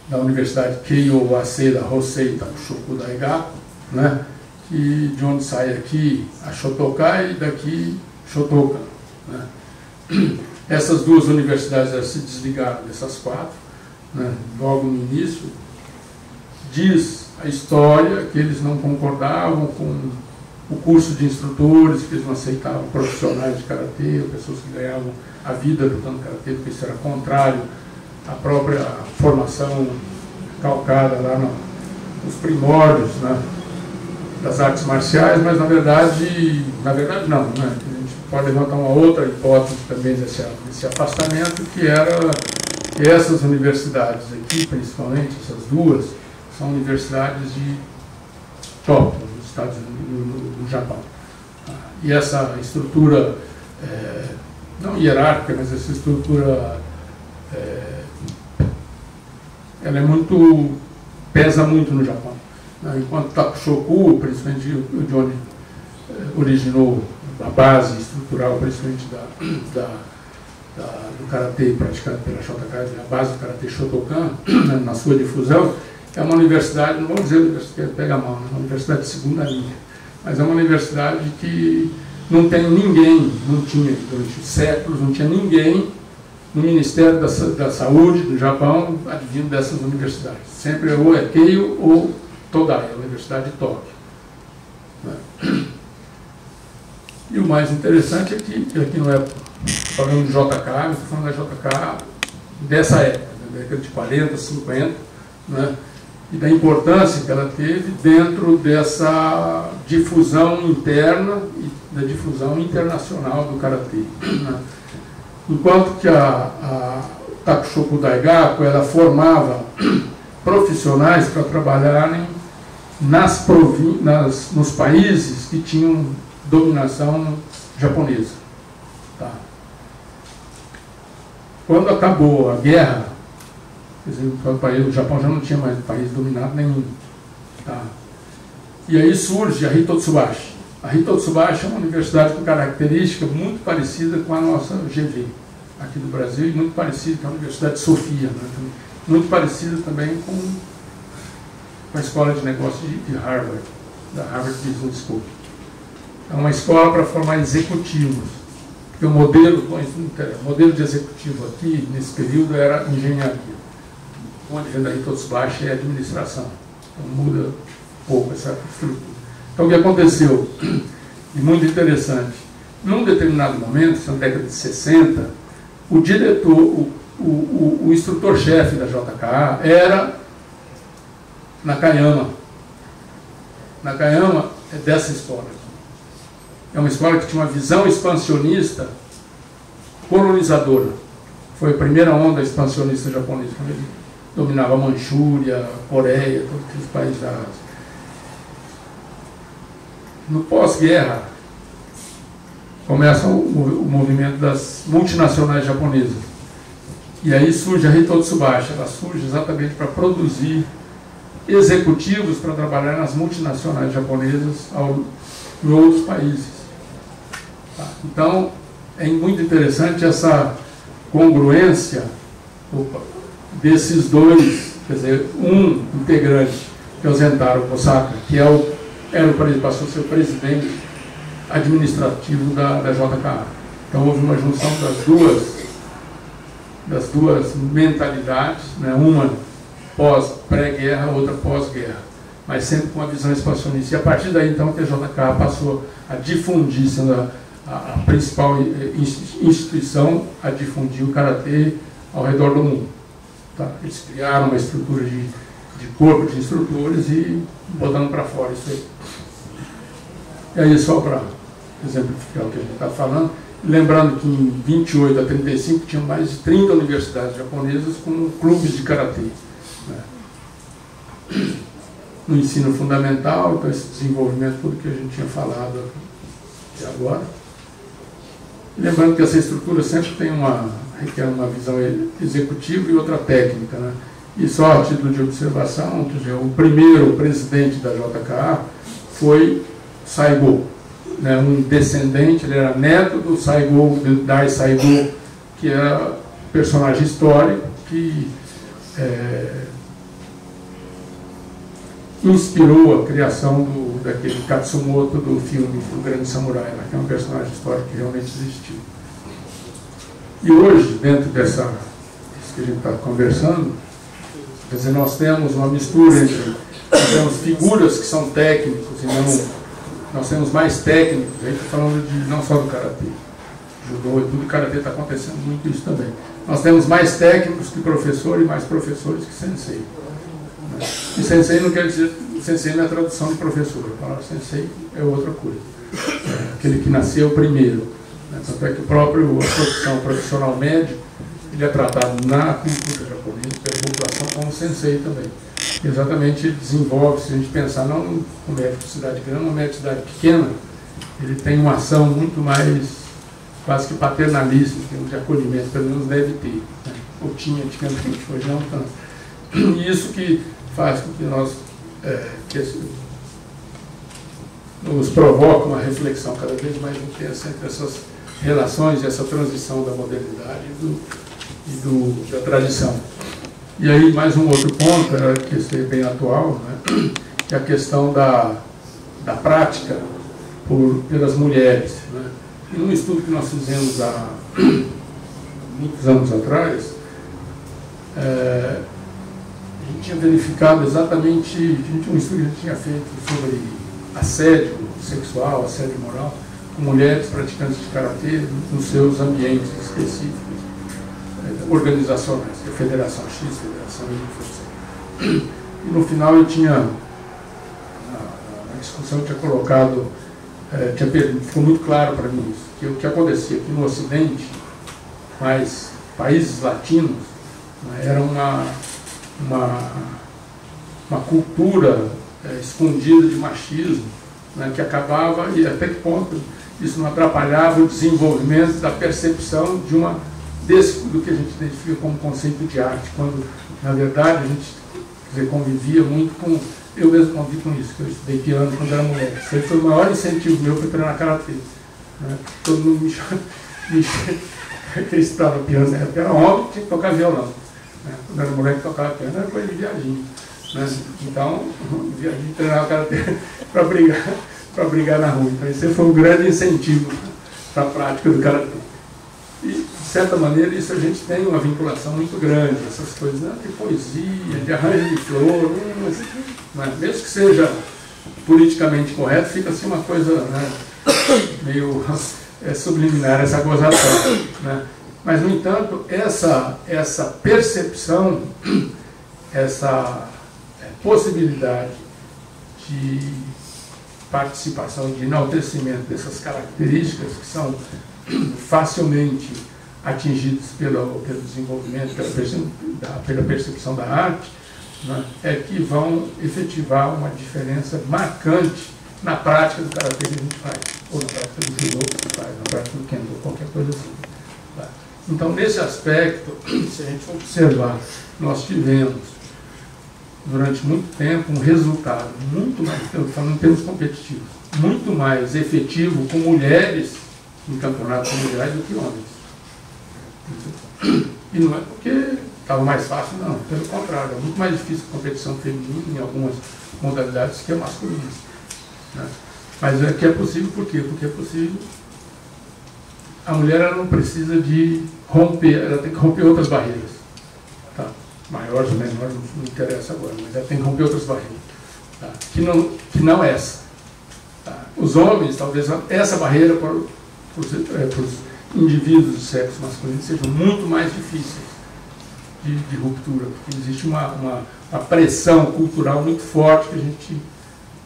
da Universidade Keio Waseda Hosei Takushoku Daigaku, né? E de onde sai aqui a Shotokai e daqui Shotokan, né? Essas 2 universidades se desligaram dessas 4, né? Logo no início. Diz a história que eles não concordavam com o curso de instrutores, que eles não aceitavam profissionais de karatê, pessoas que ganhavam a vida lutando karatê, porque isso era contrário à própria formação calcada lá os primórdios, né, das artes marciais, mas na verdade não, né? A gente pode levantar uma outra hipótese também desse afastamento, que era que essas universidades aqui, principalmente essas duas, são universidades de Tóquio, nos Estados Unidos, no Japão. E essa estrutura, não hierárquica, mas essa estrutura, ela é muito, pesa muito no Japão. Enquanto Takushoku, principalmente de onde originou a base estrutural, principalmente do karatê praticado pela JK, a base do karatê Shotokan, na sua difusão, é uma universidade, não vamos dizer universidade pega mal, é uma universidade de segunda linha, mas é uma universidade que não tem ninguém, não tinha durante séculos, não tinha ninguém no Ministério da Saúde do Japão advindo dessas universidades. Sempre ou é Keio ou Todai, a Universidade de Tóquio. E o mais interessante é que aqui não é falando de JK, mas estou falando da JK dessa época, da década de 40, 50, né? E da importância que ela teve dentro dessa difusão interna e da difusão internacional do karatê, né? Enquanto que a Takushoku Daigaku, ela formava profissionais para trabalharem nos países que tinham dominação japonesa. Tá. Quando acabou a guerra, quer dizer, o Japão já não tinha mais país dominado nenhum. Tá. E aí surge a Hitotsubashi. A Hitotsubashi é uma universidade com característica muito parecida com a nossa GV aqui do Brasil, e muito parecida com a Universidade de Sofia, né? Muito parecida também com a Escola de Negócios de Harvard, da Harvard Business School. É uma escola para formar executivos, porque o modelo de executivo aqui, nesse período, era engenharia. Onde vem da Hitotsubashi é administração. Então muda um pouco essa estrutura. Então o que aconteceu, e muito interessante, num determinado momento, na década de 60, o diretor, o instrutor-chefe da JKA era Nakayama. Nakayama é dessa escola. É uma escola que tinha uma visão expansionista colonizadora. Foi a primeira onda expansionista japonesa, quando ele dominava a Manchúria, a Coreia, todos os países da Ásia. No pós-guerra, começa o movimento das multinacionais japonesas. E aí surge a Hitotsubashi. Ela surge exatamente para produzir executivos para trabalhar nas multinacionais japonesas em outros países. Tá? Então, é muito interessante essa congruência desses dois, quer dizer, um integrante, que é o Zentaro Kosaka, que passou a ser o presidente administrativo da JKA. Então houve uma junção das duas mentalidades, né? Uma pré-guerra, outra pós-guerra, mas sempre com uma visão expansionista. E a partir daí, então, que a JKA passou a difundir, sendo a principal instituição a difundir o karatê ao redor do mundo. Tá? Eles criaram uma estrutura de corpo de instrutores e botando para fora isso aí. E aí, só para exemplificar o que a gente está falando, lembrando que em 28 a 35 tinham mais de 30 universidades japonesas com clubes de karatê, né? No ensino fundamental, então esse desenvolvimento, tudo que a gente tinha falado até agora. Lembrando que essa estrutura sempre tem requer uma visão executiva e outra técnica, né? E só a título de observação, quer dizer, o primeiro presidente da JKA foi Saigo, né? Um descendente, ele era neto do Saigo, Dai Saigo, que era personagem histórico que inspirou a criação daquele Katsumoto do filme O Grande Samurai, né? Que é um personagem histórico que realmente existiu. E hoje, dentro disso que a gente está conversando, quer dizer, nós temos uma mistura entre, nós temos figuras que são técnicos, e não, nós temos mais técnicos, a gente está falando não só do karatê, judô e tudo, o karatê está acontecendo muito isso também. Nós temos mais técnicos que professor e mais professores que sensei, né? Né? E sensei não quer dizer, sensei não é tradução de professor, a palavra sensei é outra coisa. É aquele que nasceu primeiro. Né? Tanto é que a profissão profissional médio, ele é tratado na cultura japonesa, pela população, como sensei também. Exatamente, ele desenvolve, se a gente pensar não no médico de cidade grande, no médico de cidade pequena, ele tem uma ação muito mais, quase que paternalista, em termos de acolhimento, pelo menos deve ter, né? Ou tinha antigamente, hoje não tanto. E isso que faz com que nós, nos provoca uma reflexão cada vez mais intensa entre essas relações e essa transição da modernidade e da tradição. E aí, mais um outro ponto, que é bem atual, né, que é a questão da prática pelas mulheres. Né. E num estudo que nós fizemos há muitos anos atrás, a gente tinha verificado exatamente, um estudo que a gente tinha feito sobre assédio sexual, assédio moral, com mulheres praticantes de karatê nos seus ambientes específicos, organizacionais, que é a Federação X, Federação Y. E no eu tinha, na discussão, eu tinha colocado, ficou muito claro para mim isso, que o que acontecia aqui no Ocidente, mas países latinos, né, era uma cultura escondida de machismo, né, que acabava, e até que ponto isso não atrapalhava o desenvolvimento da percepção do que a gente identifica como conceito de arte, quando, na verdade, a gente convivia muito com... Eu mesmo convivi com isso, que eu estudei piano quando era moleque. Isso aí foi o maior incentivo meu para treinar karatê. Né? Todo mundo me estudava piano, né? Porque era homem que tinha que tocar violão. Né? Quando era moleque que tocava piano, era coisa de viadinho. Né? Então, viadinho treinava karatê para brigar na rua. Então, esse foi um grande incentivo para a prática do karatê. E, de certa maneira, isso a gente tem uma vinculação muito grande, essas coisas, né? De poesia, de arranjo de flor, mas mesmo que seja politicamente correto, fica assim uma coisa, né, meio subliminar, essa gozação. Né? Mas, no entanto, essa percepção, essa possibilidade de participação, de enaltecimento dessas características que são facilmente atingidos pelo desenvolvimento, pela percepção da arte, né, é que vão efetivar uma diferença marcante na prática do karatê que a gente faz, ou na prática do judô que se faz, na prática do kendo, qualquer coisa assim. Tá? Então, nesse aspecto, se a gente observar, nós tivemos, durante muito tempo, um resultado muito mais, falando em termos competitivos, muito mais efetivo com mulheres em campeonatos mundiais do que homens. E não é porque estava mais fácil, não. Pelo contrário, é muito mais difícil a competição feminina em algumas modalidades que a masculina. Né? Mas é que é possível, por quê? Porque é possível. A mulher ela não precisa de romper, ela tem que romper outras barreiras. Tá? Maiores ou menores, não interessa agora, mas ela tem que romper outras barreiras. Tá? Que não essa. Tá? Os homens, talvez essa barreira para os indivíduos do sexo masculino sejam muito mais difíceis de ruptura, porque existe uma pressão cultural muito forte que a gente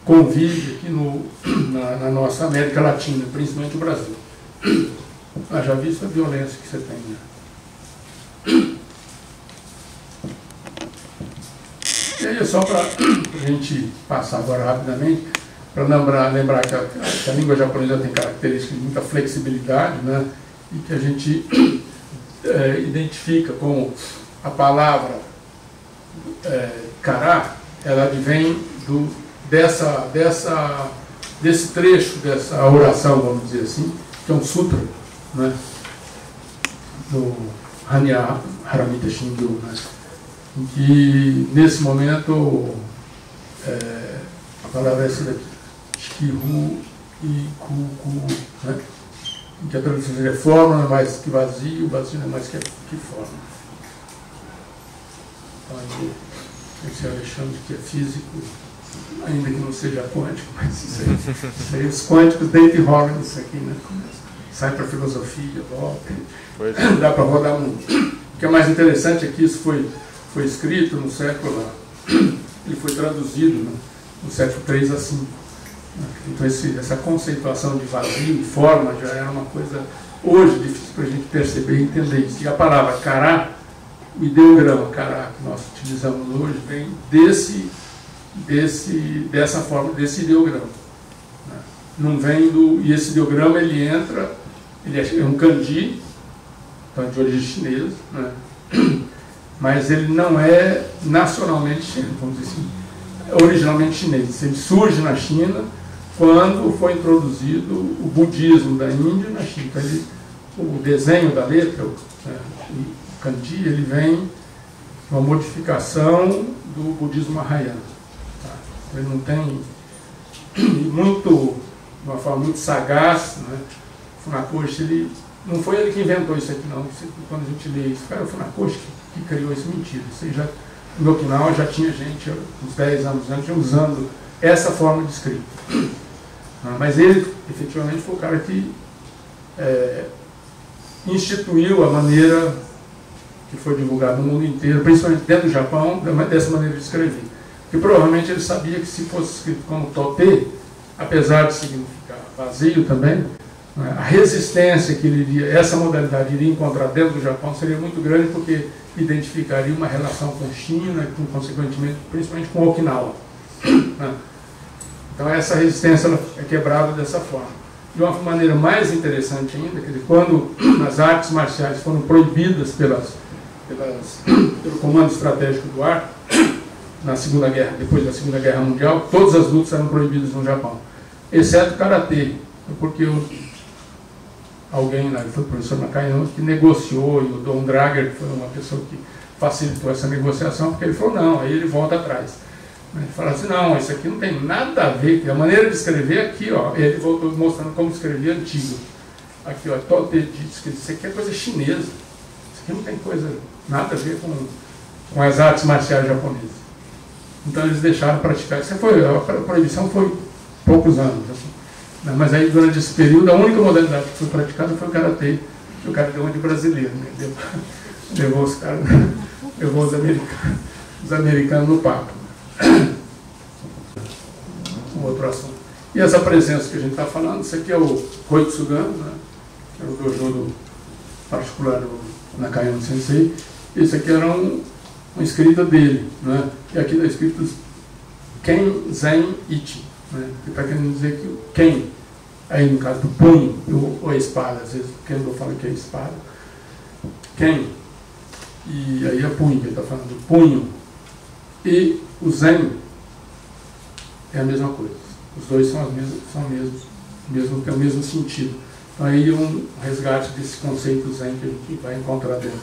convive aqui na nossa América Latina, principalmente o Brasil. Já visto a violência que você tem, né? E aí é só para a gente passar agora rapidamente, para lembrar que a língua japonesa tem características de muita flexibilidade, né? E que a gente identifica como a palavra kara, ela advém desse trecho, dessa oração, vamos dizer assim, que é um sutra, né? Do Hanya Haramita Shingyo, né? Em que, nesse momento, a palavra é essa daqui, Shikiru e Kuku, né? Em que a tradução é forma não é mais que vazio, vazio não é mais que forma. Então, aí, esse Alexandre que é físico, ainda que não seja quântico, mas isso aí os quânticos deitam e rolam nisso aqui, né? Sai para a filosofia, volta, dá para rodar muito. O que é mais interessante é que isso foi escrito no século ele foi traduzido no século III assim. Então essa conceituação de vazio e forma já era uma coisa hoje difícil para a gente perceber e entender isso. E a palavra cará, o ideograma cará que nós utilizamos hoje, vem dessa forma, desse ideograma. Né? Não vem e esse ideograma ele entra, ele é um kanji, então é de origem chinesa, né? Mas ele não é nacionalmente chinês, vamos dizer assim, originalmente chinês. Ele surge na China quando foi introduzido o budismo da Índia na China. Então, o desenho da letra, o kanji, ele vem uma modificação do budismo Mahayana. Tá? Ele não tem de uma forma muito sagaz, né? Funakoshi, não foi ele que inventou isso aqui, não. Quando a gente lê isso, cara, o Funakoshi que criou isso, mentira. Isso já, no Okinawa já tinha gente, uns 10 anos antes, usando essa forma de escrita. Mas ele, efetivamente, foi o cara que instituiu a maneira que foi divulgada no mundo inteiro, principalmente dentro do Japão, dessa maneira de escrever. Porque provavelmente ele sabia que se fosse escrito como topê, apesar de significar vazio também, a resistência que ele iria, essa modalidade iria encontrar dentro do Japão seria muito grande, porque identificaria uma relação com China e, consequentemente, principalmente com Okinawa. Então essa resistência é quebrada dessa forma. De uma maneira mais interessante ainda, quer dizer, quando as artes marciais foram proibidas pelo Comando Estratégico do Ar, na Segunda Guerra, depois da Segunda Guerra Mundial, todas as lutas eram proibidas no Japão, exceto o Karatê, porque alguém lá, foi o professor Nakayama, que negociou, e o Don Drager, que foi uma pessoa que facilitou essa negociação, porque ele falou, não, aí ele volta atrás. Ele fala assim, não, isso aqui não tem nada a ver, a maneira de escrever aqui, ó, ele voltou mostrando como escrevia antigo. Aqui, ó, isso aqui é coisa chinesa, isso aqui não tem nada a ver com as artes marciais japonesas. Então eles deixaram praticar. A proibição foi poucos anos, assim. Mas aí, durante esse período, a única modalidade que foi praticada foi o Karatê, que o cara deu uma de brasileiro, né? Levou os caras, levou os americanos no papo. Um outro assunto. E essa presença que a gente está falando, isso aqui é o Koitsugan, né? Que é o dojo particular do Nakayama Sensei. Esse aqui era uma escrita dele, né? E aqui está escrito Ken Zen Ichi, né? Que está querendo dizer que o Ken, aí no caso do punho, ou a espada, às vezes o Kendo fala que é espada, Ken, e aí é punho, que ele está falando do punho, e o Zen é a mesma coisa. Os dois são tem o mesmo sentido. Então aí um resgate desse conceito Zen que a gente vai encontrar dentro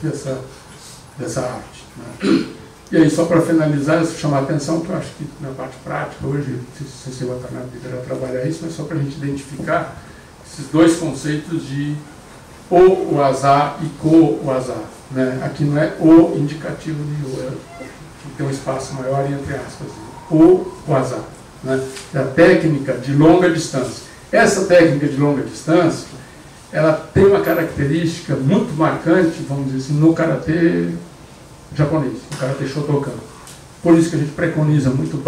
dessa arte. Né? E aí, só para finalizar, chamar a atenção, que eu acho que na parte prática, hoje, se você deverá trabalhar isso, mas só para a gente identificar esses dois conceitos de o azar e o azar. Né? Aqui não é o indicativo de o, que tem um espaço maior entre aspas. O azar. Né? É a técnica de longa distância. Essa técnica de longa distância, ela tem uma característica muito marcante, vamos dizer assim, no karatê japonês, no karatê Shotokan. Por isso que a gente preconiza muito a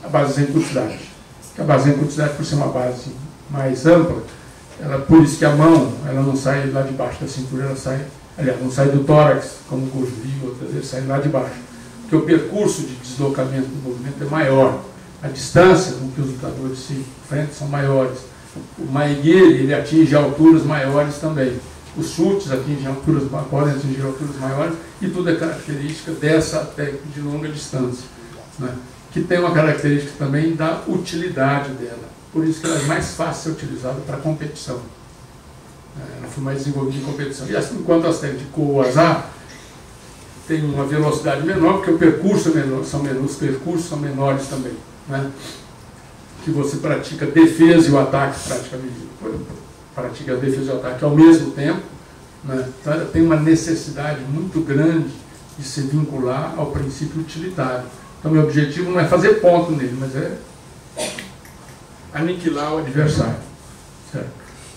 base Zenkutsudachi. A base Zenkutsudachi, por ser uma base mais ampla, por isso que a mão, ela não sai lá de baixo da cintura, ela sai, aliás, não sai do tórax, como o Goju e outras vezes, sai lá de baixo. Porque o percurso de deslocamento do movimento é maior. A distância com que os lutadores se enfrentam são maiores. O maegiri, ele atinge alturas maiores também. Os chutes podem atingir alturas maiores, e tudo é característica dessa técnica de longa distância, né? Que tem uma característica também da utilidade dela. Por isso que ela é mais fácil de ser utilizada para competição. Ela foi mais desenvolvida em competição. E assim, enquanto as técnicas de Ko-Waza tem uma velocidade menor, porque o percurso os percursos são menores também. Né? Que você pratica defesa e o ataque, pratica a defesa e o ataque ao mesmo tempo. Né? Então, ela tem uma necessidade muito grande de se vincular ao princípio utilitário. Então, meu objetivo não é fazer ponto nele, mas é aniquilar o adversário. Certo?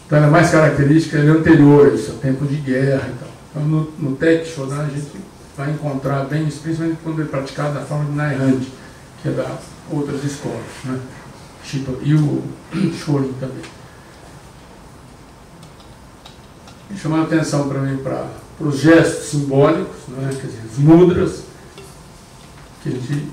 Então, ela é mais característica, ela é anterior a isso, ao tempo de guerra e tal. Então, no Teki Shodan, a gente vai encontrar bem isso, principalmente quando ele é praticado da forma de Naihand, que é da outras escolas, né? E o Shorin também. E chamando a atenção para mim para os gestos simbólicos, né? Quer dizer, as mudras, que a gente,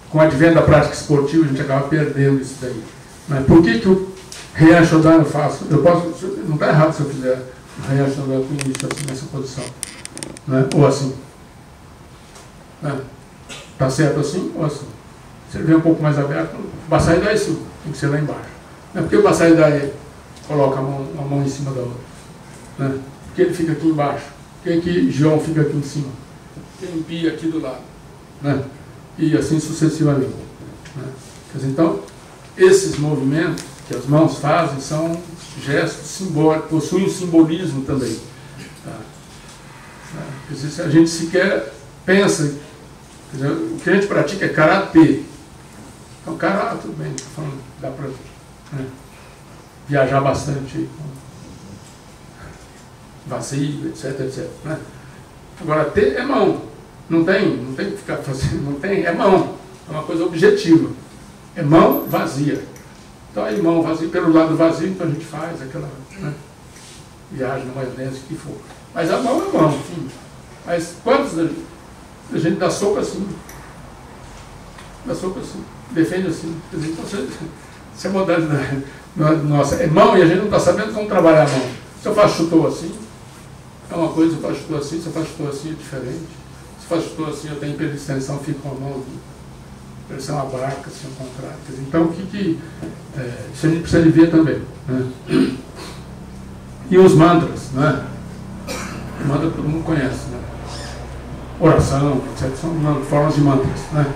com o advento da prática esportiva, a gente acaba perdendo isso daí. Mas por que o Heian Shodan eu faço? Eu posso, não está errado se eu fizer o Heian Shodan com início assim, nessa posição, né? Ou assim. Está certo assim ou assim? Se ele vem um pouco mais aberto, o Basai Dai sim, tem que ser lá embaixo. Não é porque o Basai Dai coloca a mão em cima da outra, né? Porque ele fica aqui embaixo, porque aqui João fica aqui em cima, tem Pia aqui do lado, né? E assim sucessivamente, né? Quer dizer, então, esses movimentos que as mãos fazem são gestos simbólicos, possuem um simbolismo também. Tá? Quer dizer, se a gente sequer pensa, quer dizer, o que a gente pratica é karatê. Então, karate, tudo bem, falando, dá para, né, viajar bastante, vazio, etc. Né? Agora, ter é mão. Não tem que ficar fazendo, não tem, é mão. É uma coisa objetiva. É mão vazia. Então, aí, mão vazia, pelo lado vazio, então a gente faz aquela, né, viagem na maionese, o que for. Mas a mão é mão, enfim. Mas quantos a gente dá soco assim? Dá soco assim. Defende assim. Quer dizer, então, se a modalidade nossa é mão e a gente não está sabendo como trabalhar a mão. Se eu faço chutou assim, é uma coisa, se eu faço chutou assim, se eu faço chutou assim é diferente. Se eu faço chutou assim, eu tenho hiperextensão, fico com a mão pressão abarca, assim, ao contrário. Quer dizer, então, isso a gente precisa de ver também, né? E os mantras, né? O mantra todo mundo conhece, né? Oração, etc. São formas de mantras, né?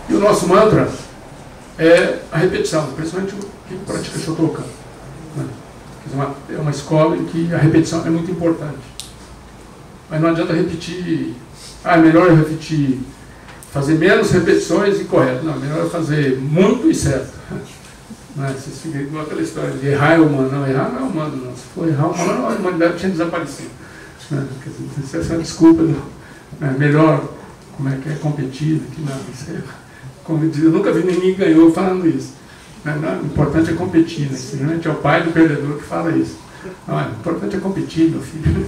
E o nosso mantra é a repetição, principalmente o que pratica Shotokan, né? É uma escola em que a repetição é muito importante. Mas não adianta repetir, é melhor eu repetir, fazer menos repetições e correto. Não, melhor eu fazer muito e certo. Né? Vocês ficam igual aquela história de errar é humano. Não, errar não é humano, não. Se for errar humano, a humanidade tinha desaparecido. Né? Essa é uma desculpa. Não. Melhor, como é que é, competir, que não, isso é, como eu diz, eu nunca vi ninguém ganhou falando isso. Não, o importante é competir, né? Simplesmente é o pai do perdedor que fala isso. Não, o importante é competir, meu filho.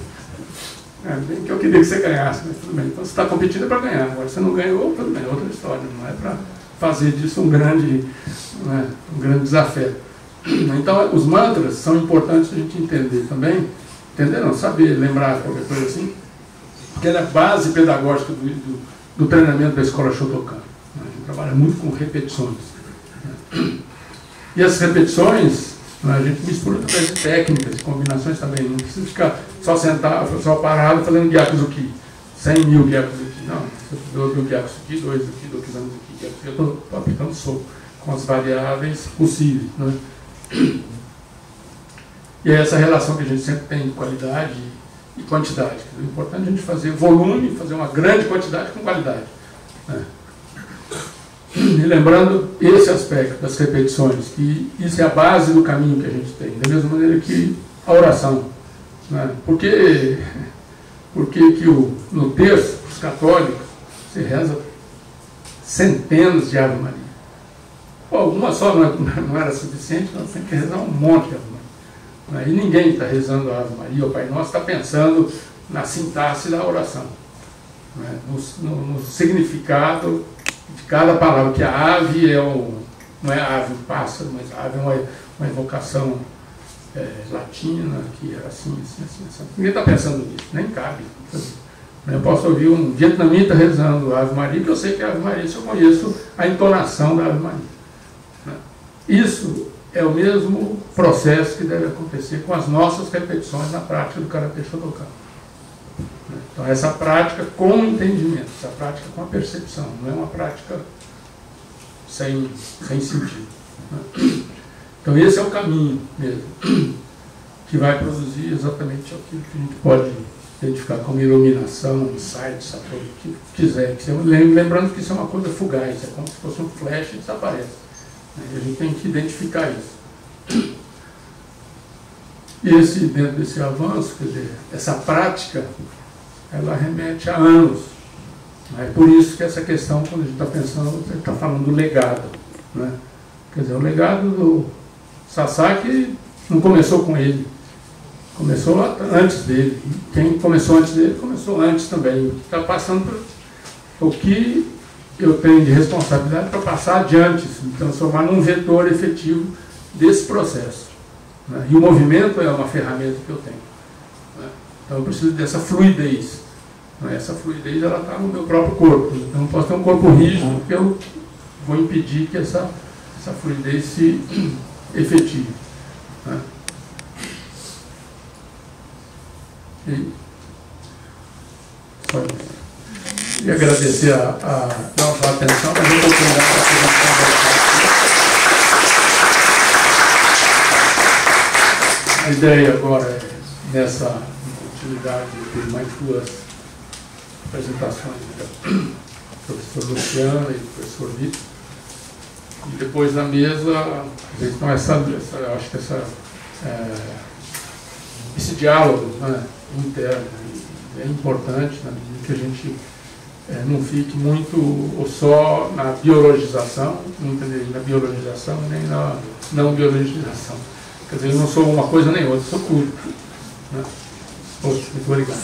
Bem que eu queria que você ganhasse, mas tudo bem. Então você está competindo é para ganhar. Agora você não ganhou, tudo bem, é outra história. Não é para fazer disso um grande desafio. Então os mantras são importantes a gente entender também. Entender não, saber, lembrar qualquer coisa assim. Porque ela é a base pedagógica do treinamento da escola Shotokan. A gente trabalha muito com repetições. E as repetições, a gente mistura através de técnicas, combinações também. Não precisa ficar só sentado, só parado fazendo Gyakuzuki. 100 mil Gyakuzuki. Não, eu dou Gyakuzuki, 2 aqui, dou Kizamuzuki, Gyakuzuki. Eu estou aplicando soco com as variáveis possíveis. Né? E é essa relação que a gente sempre tem de qualidade e quantidade. O importante é a gente fazer volume, fazer uma grande quantidade com qualidade. Né? E lembrando esse aspecto das repetições, que isso é a base do caminho que a gente tem, da mesma maneira que a oração. Né? Por que no terço, os católicos, você reza centenas de Ave Maria? Pô, uma só não era suficiente, nós temos que rezar um monte de Ave Maria. E ninguém está rezando a Ave Maria, o Pai Nosso está pensando na sintaxe da oração, né? no significado de cada palavra, que a ave não é a ave um pássaro, mas a ave é uma evocação latina, que era assim. Ninguém está pensando nisso, nem cabe. Eu posso ouvir um vietnamita rezando a Ave Maria, porque eu sei que é a Ave Maria, se eu conheço a entonação da Ave Maria. Isso é o mesmo processo que deve acontecer com as nossas repetições na prática do Karatê Shotokan. Então, essa prática com entendimento, essa prática com a percepção, não é uma prática sem sentido. Então, esse é o caminho mesmo, que vai produzir exatamente aquilo que a gente pode identificar como iluminação, insight, satori, o que quiser. Lembrando que isso é uma coisa fugaz, é como se fosse um flash e desaparece. E a gente tem que identificar isso. E dentro desse avanço, quer dizer, essa prática ela remete a anos. É por isso que essa questão, quando a gente está pensando, a gente está falando do legado, né? Quer dizer, o legado do Sasaki não começou com ele, começou antes dele. Quem começou antes dele, começou antes também. Está passando por o que eu tenho de responsabilidade para passar adiante, se transformar num vetor efetivo desse processo, né? E o movimento é uma ferramenta que eu tenho, né? Então eu preciso dessa fluidez, né? Essa fluidez ela está no meu próprio corpo. Então não posso ter um corpo rígido, porque eu vou impedir que essa fluidez se efetive, né? E só isso. E agradecer a nossa atenção, mas eu vou convidar para a gente conversar. A ideia agora é, nessa utilidade de mais duas apresentações do professor Luciano e do professor Vitor, e depois na mesa, então eu acho que esse diálogo, né, interno é importante, na medida que a gente não fique muito ou só na biologização, na biologização nem na não biologização. Quer dizer, eu não sou uma coisa nem outra, sou tudo, né? Muito obrigado.